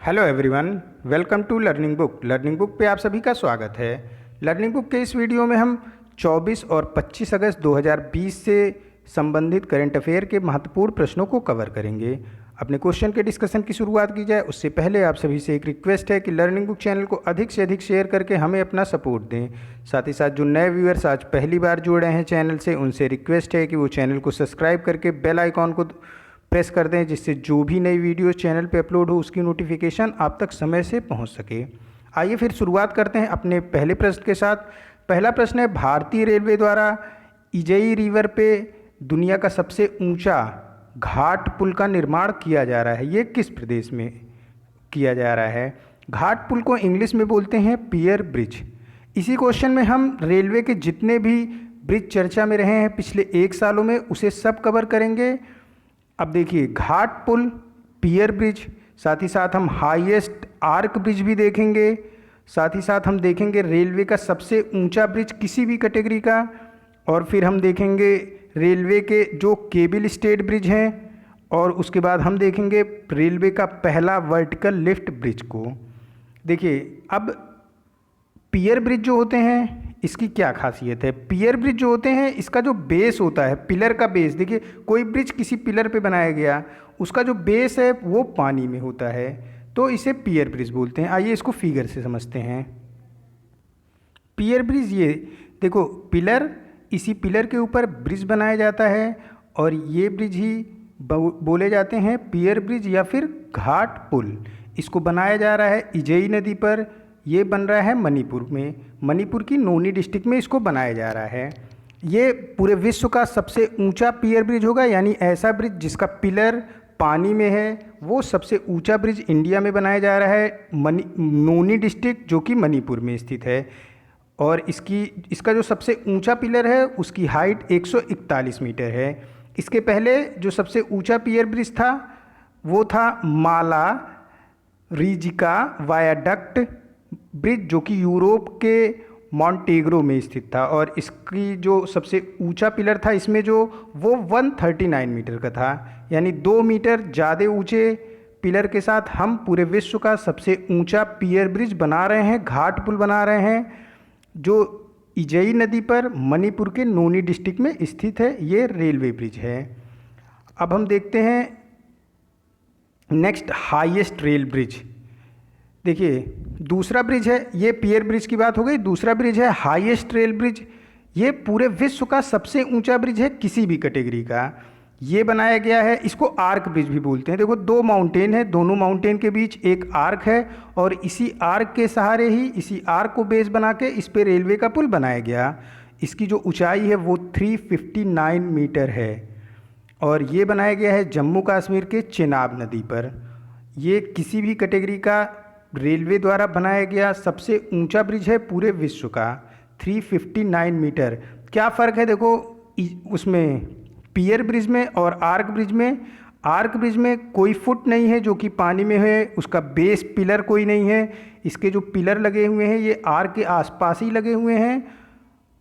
Hello everyone, welcome to learning book. Learning book पे आप सभी का स्वागत है। लर्निंग बुक के इस वीडियो में हम 24 और 25 अगस्त 2020 से संबंधित करंट अफेयर के महत्वपूर्ण प्रश्नों को कवर करेंगे। अपने क्वेश्चन के डिस्कशन की शुरुआत की जाए उससे पहले आप सभी से एक रिक्वेस्ट है कि लर्निंग बुक चैनल को अधिक से अधिक शेयर करके हमें अपना सपोर्ट दें। साथ ही साथ जो नए व्यूअर्स आज पहली बार जुड़ रहे हैं चैनल से, उनसे रिक्वेस्ट है कि वो चैनल को सब्सक्राइब करके बेल आइकॉन को प्रेस कर दें, जिससे जो भी नई वीडियो चैनल पे अपलोड हो उसकी नोटिफिकेशन आप तक समय से पहुंच सके। आइए फिर शुरुआत करते हैं अपने पहले प्रश्न के साथ। पहला प्रश्न है, भारतीय रेलवे द्वारा इजई रिवर पे दुनिया का सबसे ऊंचा घाट पुल का निर्माण किया जा रहा है। ये किस प्रदेश में किया जा रहा है? घाट पुल को इंग्लिश में बोलते हैं पियर ब्रिज। इसी क्वेश्चन में हम रेलवे के जितने भी ब्रिज चर्चा में रहे हैं पिछले 1 सालों में उसे सब कवर करेंगे। अब देखिए, घाट पुल, पियर ब्रिज, साथ ही साथ हम हाईएस्ट आर्क ब्रिज भी देखेंगे। साथ ही साथ हम देखेंगे रेलवे का सबसे ऊंचा ब्रिज किसी भी कैटेगरी का, और फिर हम देखेंगे रेलवे के जो केबल स्टेड ब्रिज हैं, और उसके बाद हम देखेंगे रेलवे का पहला वर्टिकल लिफ्ट ब्रिज को। देखिए, अब पियर ब्रिज जो होते हैं इसकी क्या खासियत है? पियर ब्रिज जो होते हैं इसका जो बेस होता है, पिलर का बेस, देखिए कोई ब्रिज किसी पिलर पे बनाया गया, उसका जो बेस है वो पानी में होता है, तो इसे पियर ब्रिज बोलते हैं। आइए इसको फिगर से समझते हैं। पियर ब्रिज, ये देखो पिलर, इसी पिलर के ऊपर ब्रिज बनाया जाता है और ये ब्रिज ही बोले जाते हैं पियर ब्रिज या फिर घाट पुल। इसको बनाया जा रहा है इजई नदी पर। ये बन रहा है मणिपुर में, मणिपुर की नोनी डिस्ट्रिक्ट में इसको बनाया जा रहा है। ये पूरे विश्व का सबसे ऊंचा पियर ब्रिज होगा, यानी ऐसा ब्रिज जिसका पिलर पानी में है, वो सबसे ऊंचा ब्रिज इंडिया में बनाया जा रहा है नोनी डिस्ट्रिक्ट जो कि मणिपुर में स्थित है। और इसका जो सबसे ऊंचा पिलर है उसकी हाइट 141 मीटर है। इसके पहले जो सबसे ऊंचा पियर ब्रिज था वो था माला रिजिका वायाडक्ट ब्रिज, जो कि यूरोप के मॉन्टेग्रो में स्थित था, और इसकी जो सबसे ऊंचा पिलर था इसमें जो वो 139 मीटर का था, यानी 2 मीटर ज़्यादा ऊंचे पिलर के साथ हम पूरे विश्व का सबसे ऊंचा पियर ब्रिज बना रहे हैं, घाट पुल बना रहे हैं, जो इजई नदी पर मणिपुर के नोनी डिस्ट्रिक्ट में स्थित है। ये रेलवे ब्रिज है। अब हम देखते हैं नेक्स्ट, हाईएस्ट रेल ब्रिज। देखिए, दूसरा ब्रिज है, ये पियर ब्रिज की बात हो गई। दूसरा ब्रिज है हाईएस्ट रेल ब्रिज। ये पूरे विश्व का सबसे ऊंचा ब्रिज है किसी भी कैटेगरी का। ये बनाया गया है, इसको आर्क ब्रिज भी बोलते हैं। देखो, 2 माउंटेन है, दोनों माउंटेन के बीच एक आर्क है, और इसी आर्क के सहारे ही, इसी आर्क को बेस बना के इस पे रेलवे का पुल बनाया गया। इसकी जो ऊंचाई है वो 359 मीटर है, और ये बनाया गया है जम्मू कश्मीर के चेनाब नदी पर। ये किसी भी कैटेगरी का रेलवे द्वारा बनाया गया सबसे ऊंचा ब्रिज है पूरे विश्व का, 359 मीटर। क्या फ़र्क है देखो उसमें, पियर ब्रिज में और आर्क ब्रिज में? आर्क ब्रिज में कोई फुट नहीं है जो कि पानी में है, उसका बेस पिलर कोई नहीं है। इसके जो पिलर लगे हुए हैं ये आर्क के आसपास ही लगे हुए हैं,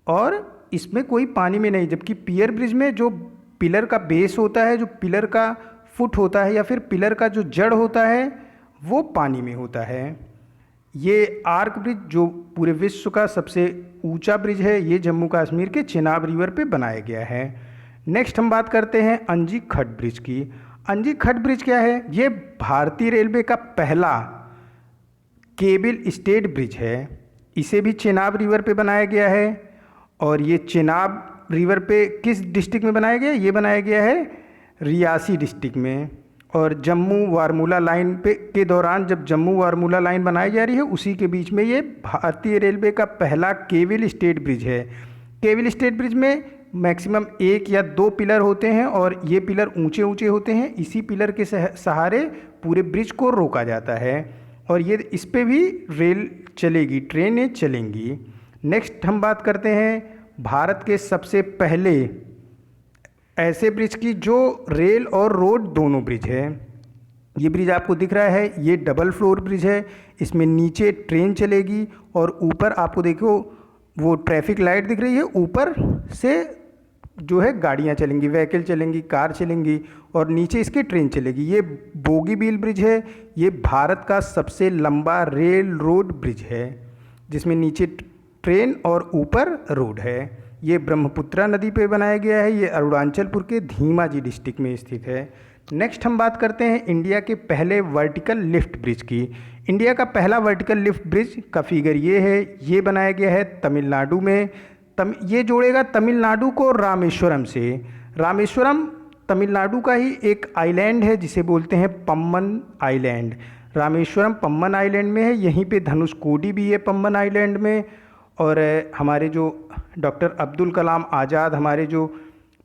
और इसमें कोई पानी में नहीं। जबकि पियर ब्रिज में जो पिलर का बेस होता है, जो पिलर का फुट होता है या फिर पिलर का जो जड़ होता है वो पानी में होता है। ये आर्क ब्रिज जो पूरे विश्व का सबसे ऊंचा ब्रिज है, ये जम्मू कश्मीर के चेनाब रिवर पे बनाया गया है। नेक्स्ट हम बात करते हैं अंजी खट ब्रिज की। अंजी खट ब्रिज क्या है? ये भारतीय रेलवे का पहला केबल स्टेड ब्रिज है। इसे भी चेनाब रिवर पे बनाया गया है, और ये चेनाब रिवर पे किस डिस्ट्रिक्ट में बनाया गया है? ये बनाया गया है रियासी डिस्ट्रिक्ट में। और जम्मू वारमूला लाइन पे के दौरान, जब जम्मू वारमूला लाइन बनाई जा रही है, उसी के बीच में ये भारतीय रेलवे का पहला केबल स्टेड ब्रिज है। केबल स्टेड ब्रिज में मैक्सिमम 1 या 2 पिलर होते हैं, और ये पिलर ऊंचे ऊंचे होते हैं। इसी पिलर के सहारे पूरे ब्रिज को रोका जाता है, और ये इस पे भी रेल चलेगी, ट्रेनें चलेंगी। नेक्स्ट हम बात करते हैं भारत के सबसे पहले ऐसे ब्रिज की जो रेल और रोड दोनों ब्रिज है। ये ब्रिज आपको दिख रहा है, ये डबल फ्लोर ब्रिज है। इसमें नीचे ट्रेन चलेगी और ऊपर आपको देखो वो ट्रैफिक लाइट दिख रही है, ऊपर से जो है गाड़ियाँ चलेंगी, व्हीकल चलेंगी, कार चलेंगी और नीचे इसके ट्रेन चलेगी। ये बोगीबील ब्रिज है, ये भारत का सबसे लंबा रेल रोड ब्रिज है जिसमें नीचे ट्रेन और ऊपर रोड है। ये ब्रह्मपुत्रा नदी पे बनाया गया है। ये अरुणाचलपुर के धीमाजी डिस्ट्रिक्ट में स्थित है। नेक्स्ट हम बात करते हैं इंडिया के पहले वर्टिकल लिफ्ट ब्रिज की। इंडिया का पहला वर्टिकल लिफ्ट ब्रिज का फिगर ये है। ये बनाया गया है तमिलनाडु में। ये जोड़ेगा तमिलनाडु को रामेश्वरम से। रामेश्वरम तमिलनाडु का ही एक आइलैंड है जिसे बोलते हैं पम्बन आइलैंड। रामेश्वरम पम्बन आइलैंड में है। यहीं पे धनुषकोडी भी है पम्बन आइलैंड में। और हमारे जो डॉक्टर अब्दुल कलाम आज़ाद, हमारे जो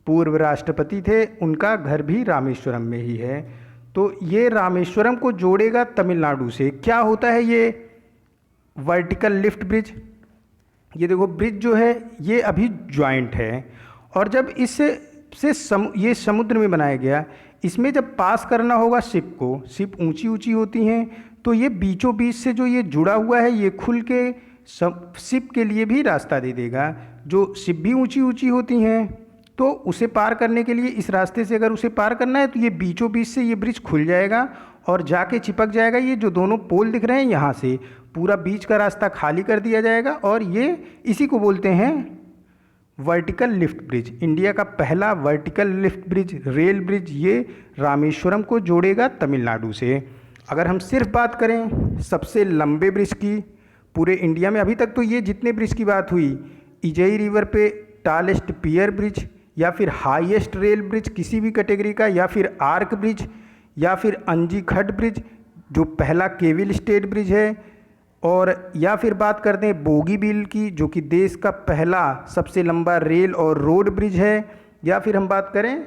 पूर्व राष्ट्रपति थे, उनका घर भी रामेश्वरम में ही है। तो ये रामेश्वरम को जोड़ेगा तमिलनाडु से। क्या होता है ये वर्टिकल लिफ्ट ब्रिज? ये देखो ब्रिज जो है ये अभी जॉइंट है और जब ये समुद्र में बनाया गया, इसमें जब पास करना होगा शिप को, शिप ऊंची ऊंची होती हैं, तो ये बीचों बीच से जो ये जुड़ा हुआ है ये खुल के शिप के लिए भी रास्ता दे देगा। जो शिप भी ऊंची ऊंची होती हैं तो उसे पार करने के लिए इस रास्ते से अगर उसे पार करना है तो ये बीचों बीच से ये ब्रिज खुल जाएगा और जाके चिपक जाएगा। ये जो दोनों पोल दिख रहे हैं यहाँ से पूरा बीच का रास्ता खाली कर दिया जाएगा और ये इसी को बोलते हैं वर्टिकल लिफ्ट ब्रिज। इंडिया का पहला vertical lift bridge, rail bridge, ये रामेश्वरम को जोड़ेगा तमिलनाडु से। अगर हम सिर्फ बात करें सबसे लंबे ब्रिज की पूरे इंडिया में, अभी तक तो ये जितने ब्रिज की बात हुई, इजई रिवर पे टालेस्ट पियर ब्रिज या फिर हाईएस्ट रेल ब्रिज किसी भी कैटेगरी का, या फिर आर्क ब्रिज, या फिर अंजी खट ब्रिज जो पहला केविल स्टेट ब्रिज है, और या फिर बात करते हैं बोगीबील की जो कि देश का पहला सबसे लंबा रेल और रोड ब्रिज है, या फिर हम बात करें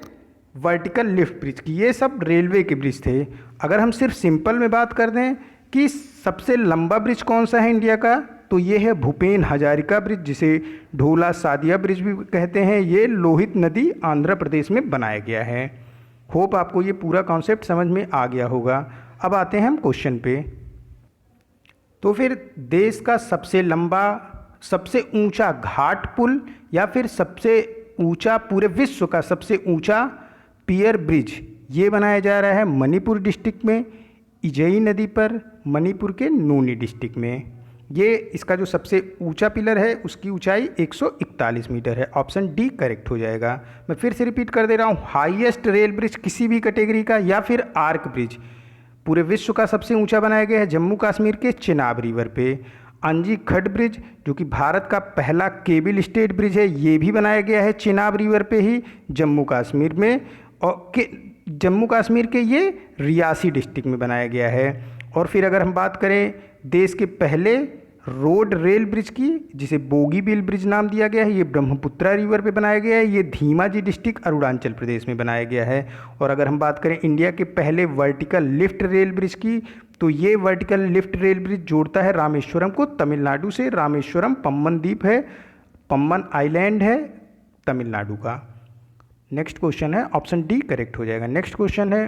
वर्टिकल लिफ्ट ब्रिज की। ये सब रेलवे के ब्रिज थे। अगर हम सिर्फ सिंपल में बात कर दें कि सबसे लंबा ब्रिज कौन सा है इंडिया का, तो ये है भूपेन हजारिका ब्रिज, जिसे ढोला सादिया ब्रिज भी कहते हैं। ये लोहित नदी आंध्र प्रदेश में बनाया गया है। होप आपको ये पूरा कॉन्सेप्ट समझ में आ गया होगा। अब आते हैं हम क्वेश्चन पे। तो फिर देश का सबसे लंबा, सबसे ऊंचा घाट पुल या फिर सबसे ऊंचा, पूरे विश्व का सबसे ऊंचा पियर ब्रिज ये बनाया जा रहा है मणिपुर डिस्ट्रिक्ट में, इजई नदी पर, मणिपुर के नूनी डिस्ट्रिक्ट में। ये इसका जो सबसे ऊंचा पिलर है उसकी ऊंचाई 141 मीटर है। ऑप्शन डी करेक्ट हो जाएगा। मैं फिर से रिपीट कर दे रहा हूँ, हाईएस्ट रेल ब्रिज किसी भी कैटेगरी का या फिर आर्क ब्रिज पूरे विश्व का सबसे ऊंचा बनाया गया है जम्मू कश्मीर के चिनाब रिवर पे। अंजी खट ब्रिज जो कि भारत का पहला केबल स्टेट ब्रिज है, ये भी बनाया गया है चिनाब रिवर पे ही जम्मू कश्मीर में, और जम्मू कश्मीर के ये रियासी डिस्ट्रिक्ट में बनाया गया है। और फिर अगर हम बात करें देश के पहले रोड रेल ब्रिज की, जिसे बोगीबील ब्रिज नाम दिया गया है, ये ब्रह्मपुत्रा रिवर पे बनाया गया है। ये धीमाजी डिस्ट्रिक्ट अरुणाचल प्रदेश में बनाया गया है। और अगर हम बात करें इंडिया के पहले वर्टिकल लिफ्ट रेल ब्रिज की, तो ये वर्टिकल लिफ्ट रेल ब्रिज जोड़ता है रामेश्वरम को तमिलनाडु से। रामेश्वरम पम्बन द्वीप है, पम्बन आइलैंड है तमिलनाडु का। नेक्स्ट क्वेश्चन है, ऑप्शन डी करेक्ट हो जाएगा। नेक्स्ट क्वेश्चन है,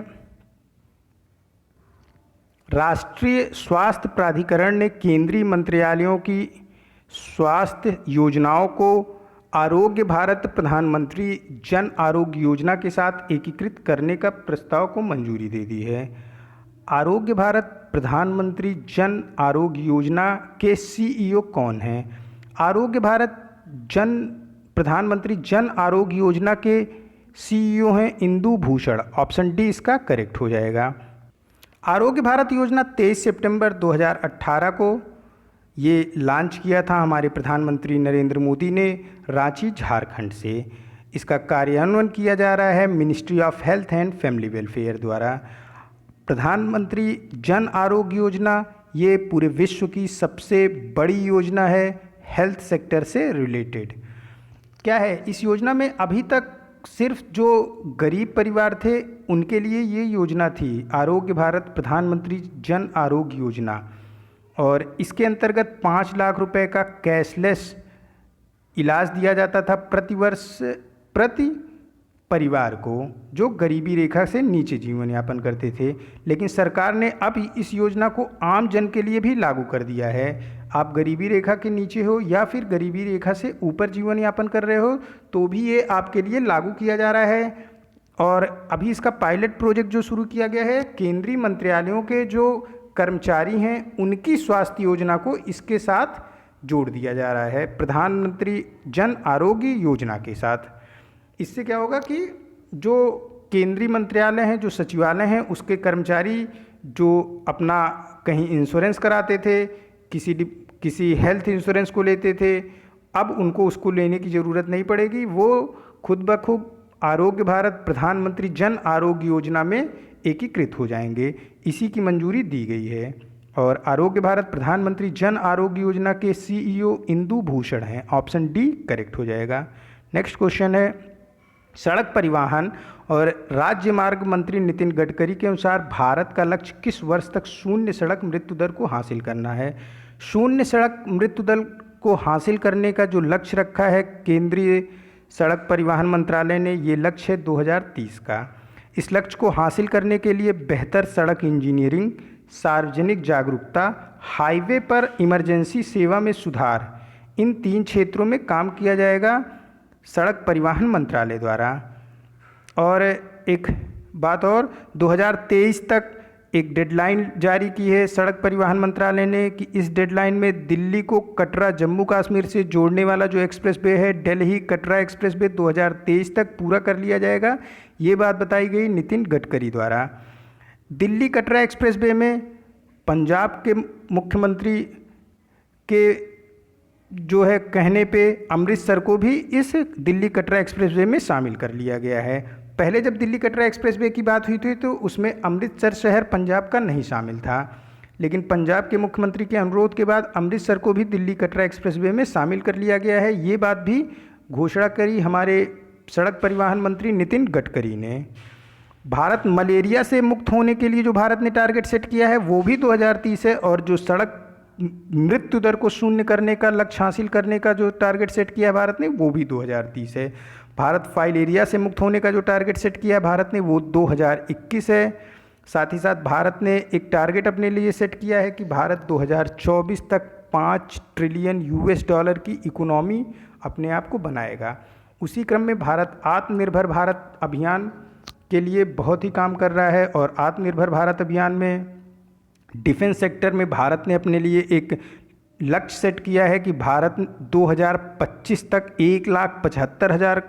राष्ट्रीय स्वास्थ्य प्राधिकरण ने केंद्रीय मंत्रालयों की स्वास्थ्य योजनाओं को आरोग्य भारत प्रधानमंत्री जन आरोग्य योजना के साथ एकीकृत करने का प्रस्ताव को मंजूरी दे दी है। आरोग्य भारत प्रधानमंत्री जन आरोग्य योजना के सीईओ कौन हैं? आरोग्य भारत प्रधानमंत्री जन आरोग्य योजना के सीईओ हैं इंदु भूषण। ऑप्शन डी इसका करेक्ट हो जाएगा। आरोग्य भारत योजना 23 सितंबर 2018 को ये लॉन्च किया था हमारे प्रधानमंत्री नरेंद्र मोदी ने रांची झारखंड से। इसका कार्यान्वयन किया जा रहा है ministry of health and family welfare द्वारा। प्रधानमंत्री जन आरोग्य योजना ये पूरे विश्व की सबसे बड़ी योजना है हेल्थ सेक्टर से रिलेटेड। क्या है इस योजना में, अभी तक सिर्फ जो गरीब परिवार थे उनके लिए ये योजना थी, आरोग्य भारत प्रधानमंत्री जन आरोग्य योजना। और इसके अंतर्गत 5 लाख रुपए का कैशलेस इलाज दिया जाता था प्रति वर्ष, प्रति परिवार को जो गरीबी रेखा से नीचे जीवन यापन करते थे, लेकिन सरकार ने अब इस योजना को आम जन के लिए भी लागू कर दिया है। आप गरीबी रेखा के नीचे हो या फिर गरीबी रेखा से ऊपर जीवन यापन कर रहे हो तो भी ये आपके लिए लागू किया जा रहा है। और अभी इसका पायलट प्रोजेक्ट जो शुरू किया गया है, केंद्रीय मंत्रालयों के जो कर्मचारी हैं उनकी स्वास्थ्य योजना को इसके साथ जोड़ दिया जा रहा है, प्रधानमंत्री जन आरोग्य योजना के साथ। इससे क्या होगा कि जो केंद्रीय मंत्रालय हैं, जो सचिवालय हैं, उसके कर्मचारी जो अपना कहीं इंश्योरेंस कराते थे, किसी हेल्थ इंश्योरेंस को लेते थे, अब उनको उसको लेने की ज़रूरत नहीं पड़ेगी। वो खुद ब खुद आरोग्य भारत प्रधानमंत्री जन आरोग्य योजना में एकीकृत हो जाएंगे। इसी की मंजूरी दी गई है। और आरोग्य भारत प्रधानमंत्री जन आरोग्य योजना के CEO इंदु भूषण हैं। ऑप्शन डी करेक्ट हो जाएगा। नेक्स्ट क्वेश्चन है, सड़क परिवहन और राज्य मार्ग मंत्री नितिन गडकरी के अनुसार भारत का लक्ष्य किस वर्ष तक शून्य सड़क मृत्यु दर को हासिल करना है? शून्य सड़क मृत्यु दर को हासिल करने का जो लक्ष्य रखा है केंद्रीय सड़क परिवहन मंत्रालय ने, ये लक्ष्य है 2030 का। इस लक्ष्य को हासिल करने के लिए बेहतर सड़क इंजीनियरिंग, सार्वजनिक जागरूकता, हाईवे पर इमरजेंसी सेवा में सुधार, इन 3 क्षेत्रों में काम किया जाएगा सड़क परिवहन मंत्रालय द्वारा। और एक बात और, 2023 तक एक डेडलाइन जारी की है सड़क परिवहन मंत्रालय ने कि इस डेडलाइन में दिल्ली को कटरा जम्मू कश्मीर से जोड़ने वाला जो एक्सप्रेस वे है, दिल्ली कटरा एक्सप्रेस वे 2023 तक पूरा कर लिया जाएगा। ये बात बताई गई नितिन गडकरी द्वारा। दिल्ली कटरा एक्सप्रेस वे में पंजाब के मुख्यमंत्री के जो है कहने पे अमृतसर को भी इस दिल्ली कटरा एक्सप्रेस वे में शामिल कर लिया गया है। पहले जब दिल्ली कटरा एक्सप्रेस वे की बात हुई थी तो उसमें अमृतसर शहर पंजाब का नहीं शामिल था, लेकिन पंजाब के मुख्यमंत्री के अनुरोध के बाद अमृतसर को भी दिल्ली कटरा एक्सप्रेस वे में शामिल कर लिया गया है। ये बात भी घोषणा करी हमारे सड़क परिवहन मंत्री नितिन गडकरी ने। भारत मलेरिया से मुक्त होने के लिए जो भारत ने टारगेट सेट किया है वो भी 2030 है, और जो सड़क मृत्यु दर को शून्य करने का लक्ष्य हासिल करने का जो टारगेट सेट किया है भारत ने वो भी 2030 है। भारत फाइलेरिया से मुक्त होने का जो टारगेट सेट किया है भारत ने वो 2021 है। साथ ही साथ भारत ने एक टारगेट अपने लिए सेट किया है कि भारत 2024 तक $5 ट्रिलियन की इकोनॉमी अपने आप को बनाएगा। उसी क्रम में भारत आत्मनिर्भर भारत अभियान के लिए बहुत ही काम कर रहा है, और आत्मनिर्भर भारत अभियान में डिफेंस सेक्टर में भारत ने अपने लिए एक लक्ष्य सेट किया है कि भारत 2025 तक 1,75,000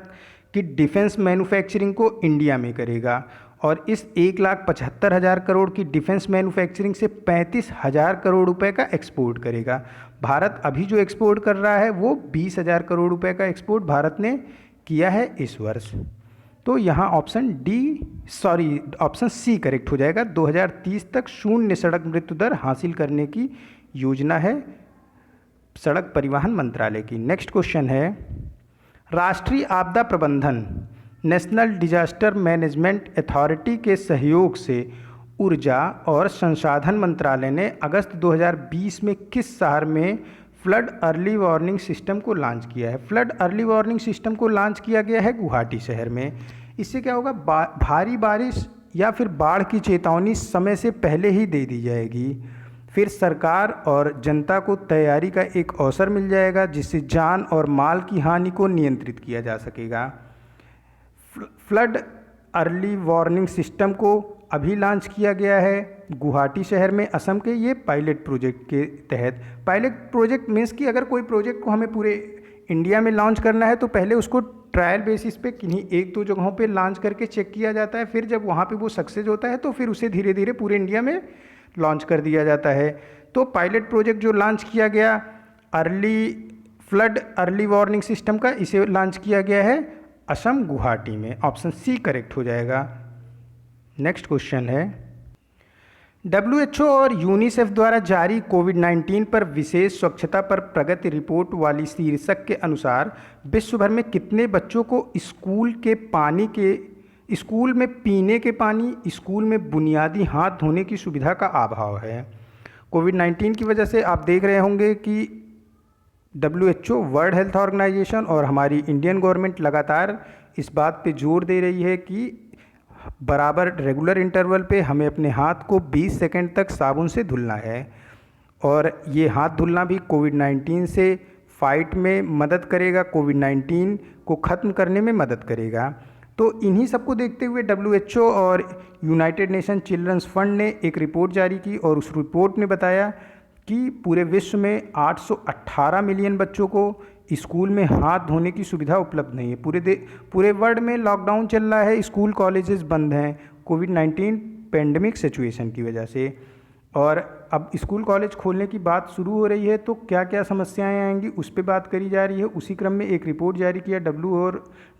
की डिफेंस मैन्युफैक्चरिंग को इंडिया में करेगा, और इस 1,75,000 करोड़ की डिफेंस मैन्युफैक्चरिंग से 35,000 करोड़ रुपए का एक्सपोर्ट करेगा। भारत अभी जो एक्सपोर्ट कर रहा है वो 20,000 करोड़ रुपए का एक्सपोर्ट भारत ने किया है इस वर्ष। तो यहाँ ऑप्शन सी करेक्ट हो जाएगा। 2030 तक शून्य सड़क मृत्यु दर हासिल करने की योजना है सड़क परिवहन मंत्रालय की। नेक्स्ट क्वेश्चन है, राष्ट्रीय आपदा प्रबंधन नेशनल डिजास्टर मैनेजमेंट अथॉरिटी के सहयोग से ऊर्जा और संसाधन मंत्रालय ने अगस्त 2020 में किस शहर में फ्लड अर्ली वार्निंग सिस्टम को लॉन्च किया है? फ्लड अर्ली वार्निंग सिस्टम को लॉन्च किया गया है गुवाहाटी शहर में। इससे क्या होगा, भारी बारिश या फिर बाढ़ की चेतावनी समय से पहले ही दे दी जाएगी। फिर सरकार और जनता को तैयारी का एक अवसर मिल जाएगा जिससे जान और माल की हानि को नियंत्रित किया जा सकेगा। फ्लड अर्ली वार्निंग सिस्टम को अभी लॉन्च किया गया है गुवाहाटी शहर में असम के, ये पायलट प्रोजेक्ट के तहत। पायलट प्रोजेक्ट मीन्स कि अगर कोई प्रोजेक्ट को हमें पूरे इंडिया में लॉन्च करना है तो पहले उसको ट्रायल बेसिस पे किन्हीं 1-2 जगहों पे लॉन्च करके चेक किया जाता है। फिर जब वहाँ पे वो सक्सेस होता है तो फिर उसे धीरे धीरे पूरे इंडिया में लॉन्च कर दिया जाता है। तो पायलट प्रोजेक्ट जो लॉन्च किया गया फ्लड अर्ली वार्निंग सिस्टम का, इसे लॉन्च किया गया है असम गुवाहाटी में। ऑप्शन सी करेक्ट हो जाएगा। नेक्स्ट क्वेश्चन है, WHO और यूनिसेफ द्वारा जारी कोविड-19 पर विशेष स्वच्छता पर प्रगति रिपोर्ट वाली शीर्षक के अनुसार विश्व भर में कितने बच्चों को स्कूल में पीने के पानी, स्कूल में बुनियादी हाथ धोने की सुविधा का अभाव है? कोविड-19 की वजह से आप देख रहे होंगे कि WHO वर्ल्ड हेल्थ ऑर्गेनाइजेशन और हमारी इंडियन गवर्नमेंट लगातार इस बात पे जोर दे रही है कि बराबर रेगुलर इंटरवल पे हमें अपने हाथ को 20 सेकंड तक साबुन से धुलना है। और ये हाथ धुलना भी कोविड-19 से फाइट में मदद करेगा, कोविड-19 को ख़त्म करने में मदद करेगा। तो इन्हीं सबको देखते हुए WHO और यूनाइटेड नेशन चिल्ड्रंस फंड ने एक रिपोर्ट जारी की और उस रिपोर्ट में बताया कि पूरे विश्व में 818 मिलियन बच्चों को स्कूल में हाथ धोने की सुविधा उपलब्ध नहीं है। पूरे वर्ल्ड में लॉकडाउन चल रहा है, स्कूल कॉलेजेस बंद हैं कोविड-19 पेंडेमिक सिचुएशन की वजह से। और अब स्कूल कॉलेज खोलने की बात शुरू हो रही है तो क्या क्या समस्याएं आएंगी उस पर बात करी जा रही है। उसी क्रम में एक रिपोर्ट जारी किया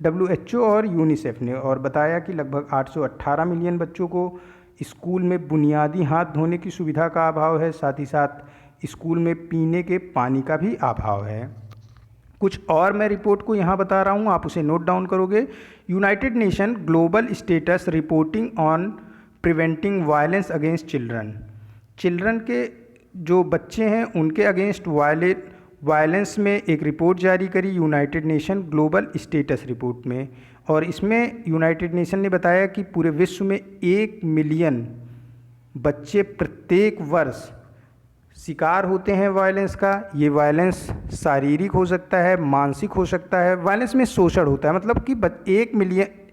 WHO और यूनिसेफ ने और बताया कि लगभग 818 मिलियन बच्चों को स्कूल में बुनियादी हाथ धोने की सुविधा का अभाव है, साथ ही साथ स्कूल में पीने के पानी का भी अभाव है। कुछ और मैं रिपोर्ट को यहाँ बता रहा हूँ, आप उसे नोट डाउन करोगे। United Nation global status reporting on preventing violence against children के जो बच्चे हैं उनके अगेंस्ट वायलेंस में एक रिपोर्ट जारी करी United Nation global status report में। और इसमें यूनाइटेड नेशन ने बताया कि पूरे विश्व में 1 मिलियन बच्चे प्रत्येक वर्ष शिकार होते हैं वायलेंस का। ये वायलेंस शारीरिक हो सकता है, मानसिक हो सकता है। वायलेंस में शोषण होता है, मतलब कि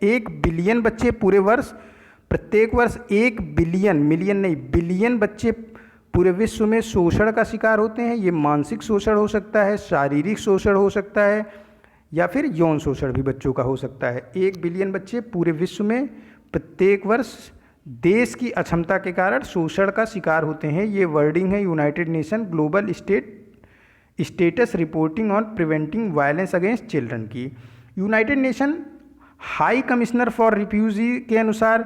1 बिलियन बच्चे पूरे वर्ष, प्रत्येक वर्ष 1 बिलियन, मिलियन नहीं बिलियन बच्चे पूरे विश्व में शोषण का शिकार होते हैं। ये मानसिक शोषण हो सकता है, शारीरिक शोषण हो सकता है या फिर यौन शोषण भी बच्चों का हो सकता है। 1 बिलियन बच्चे पूरे विश्व में प्रत्येक वर्ष देश की अक्षमता के कारण शोषण का शिकार होते हैं। ये वर्डिंग है United Nation global status reporting on preventing violence against children की। United Nation high commissioner for refugee के अनुसार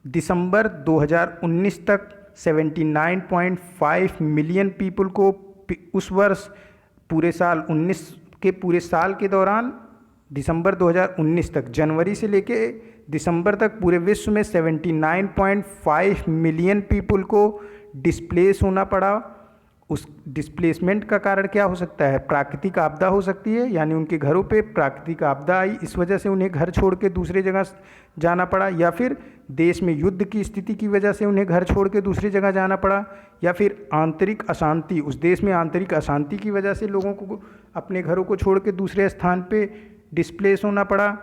दिसंबर 2019 तक 79.5 मिलियन पीपल को उस वर्ष पूरे साल के दौरान दिसंबर 2019 तक, जनवरी से लेके दिसंबर तक पूरे विश्व में 79.5 मिलियन पीपल को डिस्प्लेस होना पड़ा। उस डिस्प्लेसमेंट का कारण क्या हो सकता है? प्राकृतिक आपदा हो सकती है, यानी उनके घरों पे प्राकृतिक आपदा आई, इस वजह से उन्हें घर छोड़ के दूसरी जगह जाना पड़ा, या फिर देश में युद्ध की स्थिति की वजह से उन्हें घर छोड़ के दूसरी जगह जाना पड़ा, या फिर आंतरिक अशांति, उस देश में आंतरिक अशांति की वजह से लोगों को अपने घरों को छोड़ के दूसरे स्थान पे डिस्प्लेस होना पड़ा,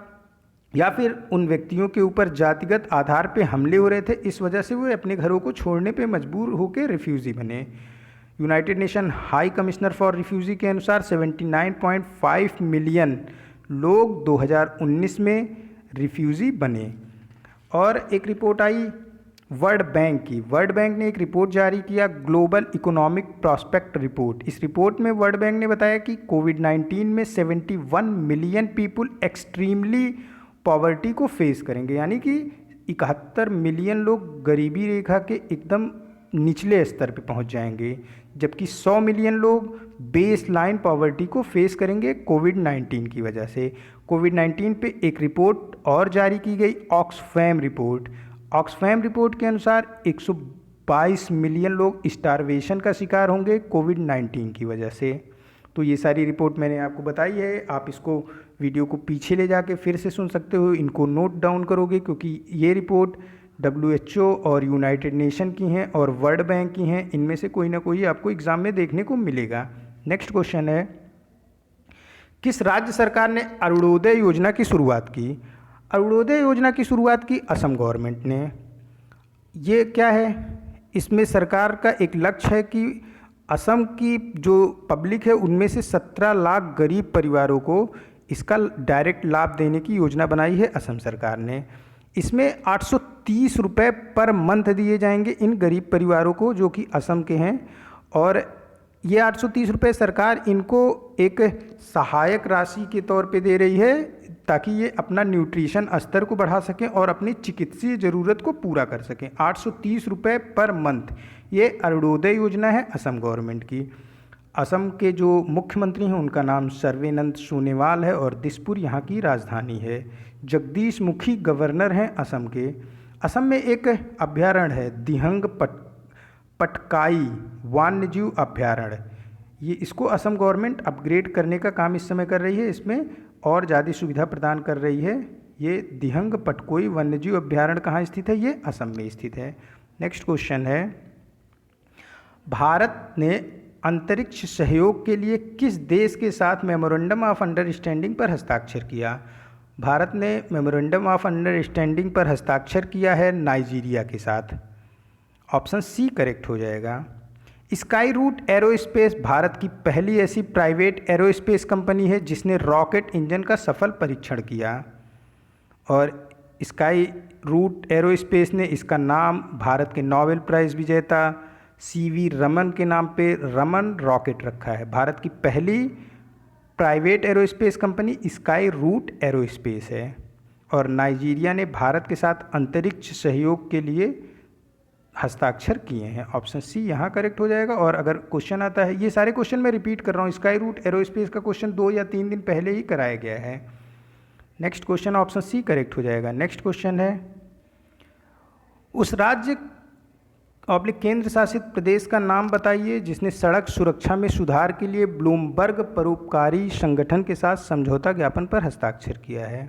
या फिर उन व्यक्तियों के ऊपर जातिगत आधार पे हमले हो रहे थे, इस वजह से वो अपने घरों को छोड़ने पे मजबूर होकर रिफ्यूजी बने। United Nation high commissioner for refugee के अनुसार 79.5 मिलियन लोग 2019 में रिफ्यूजी बने। और एक रिपोर्ट आई वर्ल्ड बैंक की। वर्ल्ड बैंक ने एक रिपोर्ट जारी किया, ग्लोबल इकोनॉमिक प्रॉस्पेक्ट रिपोर्ट। इस रिपोर्ट में वर्ल्ड बैंक ने बताया कि कोविड-19 में 71 मिलियन पीपल एक्सट्रीमली पॉवर्टी को फेस करेंगे, यानी कि 71 मिलियन लोग गरीबी रेखा के एकदम निचले स्तर पे पहुंच जाएंगे, जबकि 100 मिलियन लोग बेस लाइन पॉवर्टी को फेस करेंगे कोविड-19 की वजह से। कोविड-19 पे एक रिपोर्ट और जारी की गई, ऑक्सफैम रिपोर्ट। ऑक्सफैम रिपोर्ट के अनुसार 122 मिलियन लोग स्टारवेशन का शिकार होंगे कोविड-19 की वजह से। तो ये सारी रिपोर्ट मैंने आपको बताई है, आप इसको वीडियो को पीछे ले जाके फिर से सुन सकते हो, इनको नोट डाउन करोगे, क्योंकि ये रिपोर्ट WHO और यूनाइटेड नेशन की हैं और वर्ल्ड बैंक की हैं, इनमें से कोई ना कोई आपको एग्ज़ाम में देखने को मिलेगा। नेक्स्ट क्वेश्चन है, किस राज्य सरकार ने अरुणोदय योजना की शुरुआत की? अरुणोदय योजना की शुरुआत की असम गवर्नमेंट ने। ये क्या है? इसमें सरकार का एक लक्ष्य है कि असम की जो पब्लिक है उनमें से 17 लाख गरीब परिवारों को इसका डायरेक्ट लाभ देने की योजना बनाई है असम सरकार ने। इसमें 830 रुपये पर मंथ दिए जाएंगे इन गरीब परिवारों को जो कि असम के हैं, और ये 830 रुपये सरकार इनको एक सहायक राशि के तौर पे दे रही है ताकि ये अपना न्यूट्रिशन स्तर को बढ़ा सकें और अपनी चिकित्सीय ज़रूरत को पूरा कर सकें। 830 रुपये पर मंथ, ये अरुणोदय योजना है असम गवर्नमेंट की। असम के जो मुख्यमंत्री हैं उनका नाम सर्बानंद सोनोवाल है और दिसपुर यहाँ की राजधानी है। जगदीश मुखी गवर्नर हैं असम के। असम में एक अभ्यारण्य है दिहंग पटकाई वन्यजीव अभ्यारण्य। ये इसको असम गवर्नमेंट अपग्रेड करने का काम इस समय कर रही है। इसमें और ज़्यादा सुविधा प्रदान कर रही है। ये दिहंग पटकोई वन्यजीव अभ्यारण्य कहाँ स्थित है? ये असम में स्थित है। नेक्स्ट क्वेश्चन है, भारत ने अंतरिक्ष सहयोग के लिए किस देश के साथ मेमोरेंडम ऑफ अंडरस्टैंडिंग पर हस्ताक्षर किया? भारत ने मेमोरेंडम ऑफ अंडरस्टैंडिंग पर हस्ताक्षर किया है नाइजीरिया के साथ। ऑप्शन सी करेक्ट हो जाएगा। स्काई रूट एरोस्पेस भारत की पहली ऐसी प्राइवेट एरोस्पेस कंपनी है जिसने रॉकेट इंजन का सफल परीक्षण किया, और स्काई रूट एरोस्पेस ने इसका नाम भारत के नोबेल प्राइज़ विजेता सीवी रमन के नाम पे रमन रॉकेट रखा है। भारत की पहली private aerospace company Skyroot aerospace है, और नाइजीरिया ने भारत के साथ अंतरिक्ष सहयोग के लिए हस्ताक्षर किए हैं। ऑप्शन सी यहाँ करेक्ट हो जाएगा। और अगर क्वेश्चन आता है, ये सारे क्वेश्चन मैं रिपीट कर रहा हूँ, स्काई रूट एरोस्पेस का क्वेश्चन 2 या 3 दिन पहले ही कराया गया है। Next question option C correct हो जाएगा। नेक्स्ट क्वेश्चन है, उस राज्य केंद्र शासित प्रदेश का नाम बताइए जिसने सड़क सुरक्षा में सुधार के लिए ब्लूमबर्ग परोपकारी संगठन के साथ समझौता ज्ञापन पर हस्ताक्षर किया है।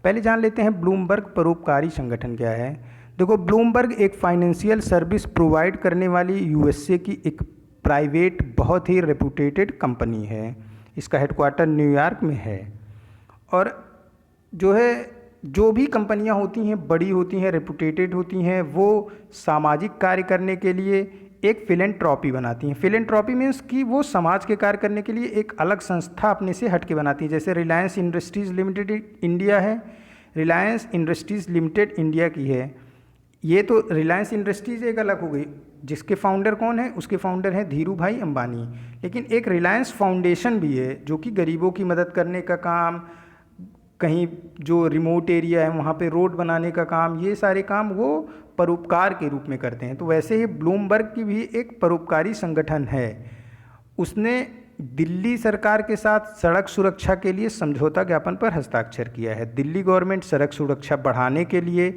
पहले जान लेते हैं ब्लूमबर्ग परोपकारी संगठन क्या है। देखो, ब्लूमबर्ग एक फाइनेंशियल सर्विस प्रोवाइड करने वाली यूएसए की एक प्राइवेट बहुत ही रेपुटेटेड कंपनी है। इसका हेडक्वार्टर न्यूयॉर्क में है, और जो भी कंपनियां होती हैं, बड़ी होती हैं, रेपुटेटेड होती हैं, वो सामाजिक कार्य करने के लिए एक फिलेंट्रॉपी बनाती हैं। फिलेंट्रॉपी मीन्स कि वो समाज के कार्य करने के लिए एक अलग संस्था अपने से हट के बनाती हैं। जैसे रिलायंस इंडस्ट्रीज़ लिमिटेड इंडिया है, रिलायंस इंडस्ट्रीज़ लिमिटेड इंडिया की है। ये तो रिलायंस इंडस्ट्रीज़ एक अलग हो गई, जिसके फाउंडर कौन है? उसके फाउंडर हैं धीरू भाई अंबानी। लेकिन एक रिलायंस फाउंडेशन भी है जो कि गरीबों की मदद करने का काम, कहीं जो रिमोट एरिया है वहाँ पे रोड बनाने का काम, ये सारे काम वो परोपकार के रूप में करते हैं। तो वैसे ही ब्लूमबर्ग की भी एक परोपकारी संगठन है। उसने दिल्ली सरकार के साथ सड़क सुरक्षा के लिए समझौता ज्ञापन पर हस्ताक्षर किया है। दिल्ली गवर्नमेंट सड़क सुरक्षा बढ़ाने के लिए,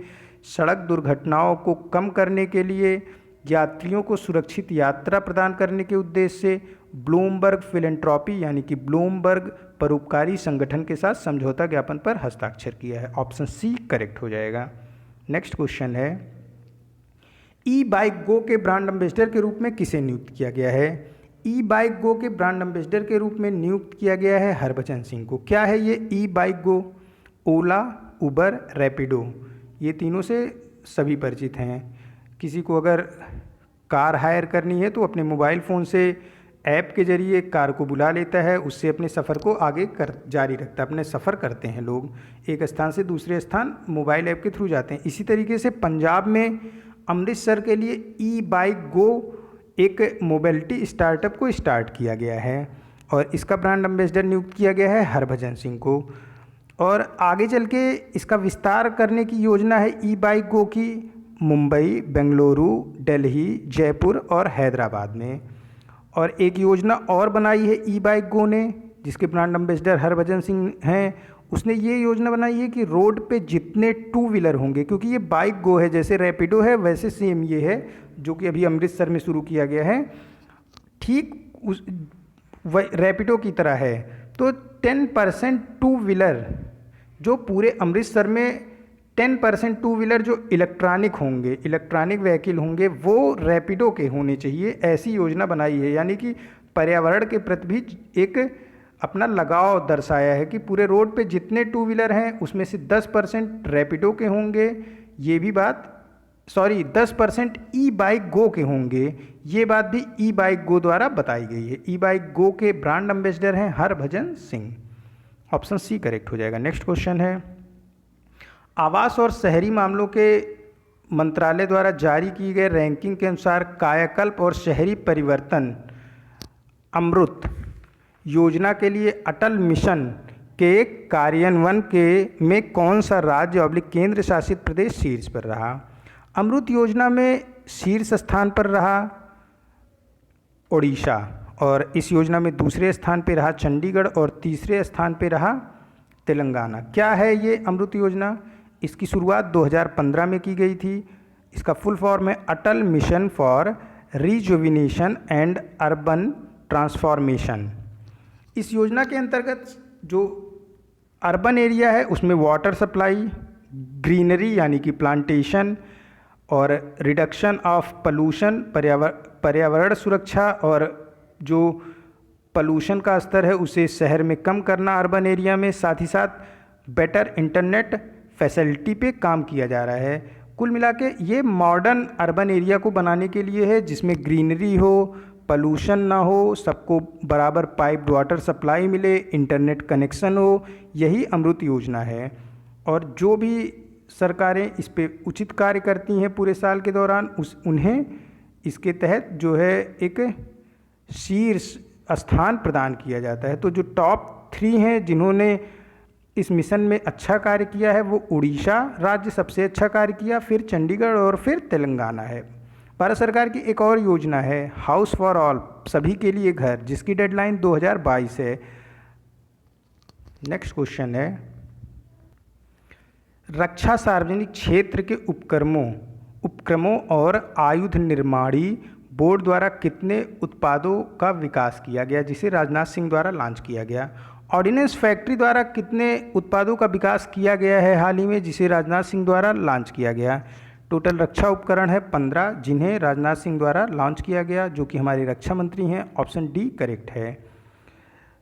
सड़क दुर्घटनाओं को कम करने के लिए, यात्रियों को सुरक्षित यात्रा प्रदान करने के उद्देश्य से ब्लूमबर्ग फिलेंट्रॉपी यानी कि ब्लूमबर्ग परोपकारी संगठन के साथ समझौता ज्ञापन पर हस्ताक्षर किया है। ऑप्शन सी करेक्ट हो जाएगा। नेक्स्ट क्वेश्चन है, ई बाइक गो के ब्रांड एम्बेसडर के रूप में किसे नियुक्त किया गया है? ई बाइक गो के ब्रांड एम्बेसडर के रूप में नियुक्त किया गया है हरभजन सिंह को। क्या है ये ई बाइक गो? ओला, उबर, रैपिडो, ये तीनों से सभी परिचित हैं। किसी को अगर कार हायर करनी है तो अपने मोबाइल फ़ोन से ऐप के जरिए कार को बुला लेता है, उससे अपने सफ़र को आगे जारी रखता है। अपने सफ़र करते हैं लोग, एक स्थान से दूसरे स्थान मोबाइल ऐप के थ्रू जाते हैं। इसी तरीके से पंजाब में अमृतसर के लिए ई बाइक गो एक मोबिलिटी स्टार्टअप को स्टार्ट किया गया है, और इसका ब्रांड एम्बेसडर नियुक्त किया गया है हरभजन सिंह को। और आगे चल के इसका विस्तार करने की योजना है ई बाइक गो की मुंबई, बेंगलुरु, दिल्ली, जयपुर और हैदराबाद में। और एक योजना और बनाई है ई बाइक गो ने, जिसके ब्रांड एम्बेसडर हरभजन सिंह हैं। उसने ये योजना बनाई है कि रोड पे जितने टू व्हीलर होंगे, क्योंकि ये बाइक गो है, जैसे रैपिडो है वैसे सेम ये है, जो कि अभी अमृतसर में शुरू किया गया है, ठीक उस रैपिडो की तरह है। तो 10% टू व्हीलर जो पूरे अमृतसर में 10% टू व्हीलर जो इलेक्ट्रॉनिक होंगे, इलेक्ट्रॉनिक व्हीकल होंगे, वो रैपिडो के होने चाहिए, ऐसी योजना बनाई है। यानी कि पर्यावरण के प्रति भी एक अपना लगाव दर्शाया है कि पूरे रोड पे जितने टू व्हीलर हैं उसमें से 10% रैपिडो के होंगे, ये भी बात 10% ई बाइक गो के होंगे, ये बात भी ई बाइक गो द्वारा बताई गई है। ई बाइक गो के ब्रांड एम्बेसडर हैं Harbhajan Singh. Option C correct हो जाएगा। नेक्स्ट क्वेश्चन है, आवास और शहरी मामलों के मंत्रालय द्वारा जारी की गई रैंकिंग के अनुसार कायाकल्प और शहरी परिवर्तन अमृत योजना के लिए अटल मिशन के कार्यान्वयन में कौन सा राज्य केंद्र शासित प्रदेश शीर्ष पर रहा? अमृत योजना में शीर्ष स्थान पर रहा ओडिशा, और इस योजना में दूसरे स्थान पर रहा चंडीगढ़, और तीसरे स्थान पर रहा तेलंगाना। क्या है ये अमृत योजना? इसकी शुरुआत 2015 में की गई थी। इसका फुल फॉर्म है Atal mission for rejuvenation and urban transformation. इस योजना के अंतर्गत जो अर्बन एरिया है उसमें वाटर सप्लाई, ग्रीनरी यानी कि प्लांटेशन, और रिडक्शन ऑफ पॉल्यूशन, पर्यावरण सुरक्षा, और जो पॉल्यूशन का स्तर है उसे शहर में कम करना अर्बन एरिया में। साथ ही साथ बेटर इंटरनेट फैसिलिटी पे काम किया जा रहा है। कुल मिला के ये मॉडर्न अर्बन एरिया को बनाने के लिए है, जिसमें ग्रीनरी हो, पॉल्यूशन ना हो, सबको बराबर पाइप्ड वाटर सप्लाई मिले, इंटरनेट कनेक्शन हो। यही अमृत योजना है। और जो भी सरकारें इस पे उचित कार्य करती हैं पूरे साल के दौरान, उन्हें इसके तहत जो है एक शीर्ष स्थान प्रदान किया जाता है। तो जो टॉप 3 हैं जिन्होंने इस मिशन में अच्छा कार्य किया है, वो उड़ीसा राज्य सबसे अच्छा कार्य किया, फिर चंडीगढ़ और फिर तेलंगाना है। भारत सरकार की एक और योजना है हाउस फॉर ऑल, सभी के लिए घर, जिसकी डेडलाइन 2022 है। नेक्स्ट क्वेश्चन है, रक्षा सार्वजनिक क्षेत्र के उपक्रमों और आयुध निर्माणी बोर्ड द्वारा कितने उत्पादों का विकास किया गया, जिसे राजनाथ सिंह द्वारा लॉन्च किया गया। ऑर्डिनेंस फैक्ट्री द्वारा कितने उत्पादों का विकास किया गया है हाल ही में, जिसे राजनाथ सिंह द्वारा लॉन्च किया गया। टोटल रक्षा उपकरण है 15, जिन्हें राजनाथ सिंह द्वारा लॉन्च किया गया, जो कि हमारे रक्षा मंत्री हैं। ऑप्शन डी करेक्ट है।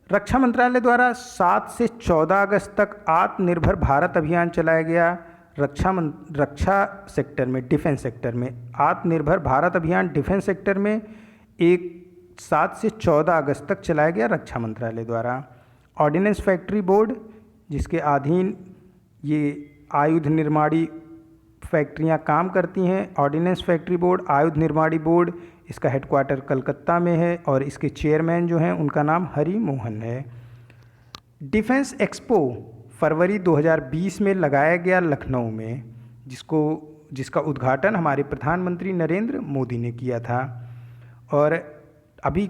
रक्षा मंत्रालय द्वारा 7 से 14 अगस्त तक आत्मनिर्भर भारत अभियान चलाया गया। रक्षा सेक्टर में, डिफेंस सेक्टर में आत्मनिर्भर भारत अभियान डिफेंस सेक्टर में 7 से 14 अगस्त तक चलाया गया रक्षा मंत्रालय द्वारा। ऑर्डिनेंस फैक्ट्री बोर्ड, जिसके अधीन ये आयुध निर्माणी फैक्ट्रियां काम करती हैं, ऑर्डिनेंस फैक्ट्री बोर्ड, आयुध निर्माणी बोर्ड, इसका हेडक्वार्टर कलकत्ता में है और इसके चेयरमैन जो हैं उनका नाम हरि मोहन है। डिफेंस एक्सपो फरवरी 2020 में लगाया गया लखनऊ में, जिसका उद्घाटन हमारे प्रधानमंत्री नरेंद्र मोदी ने किया था। और अभी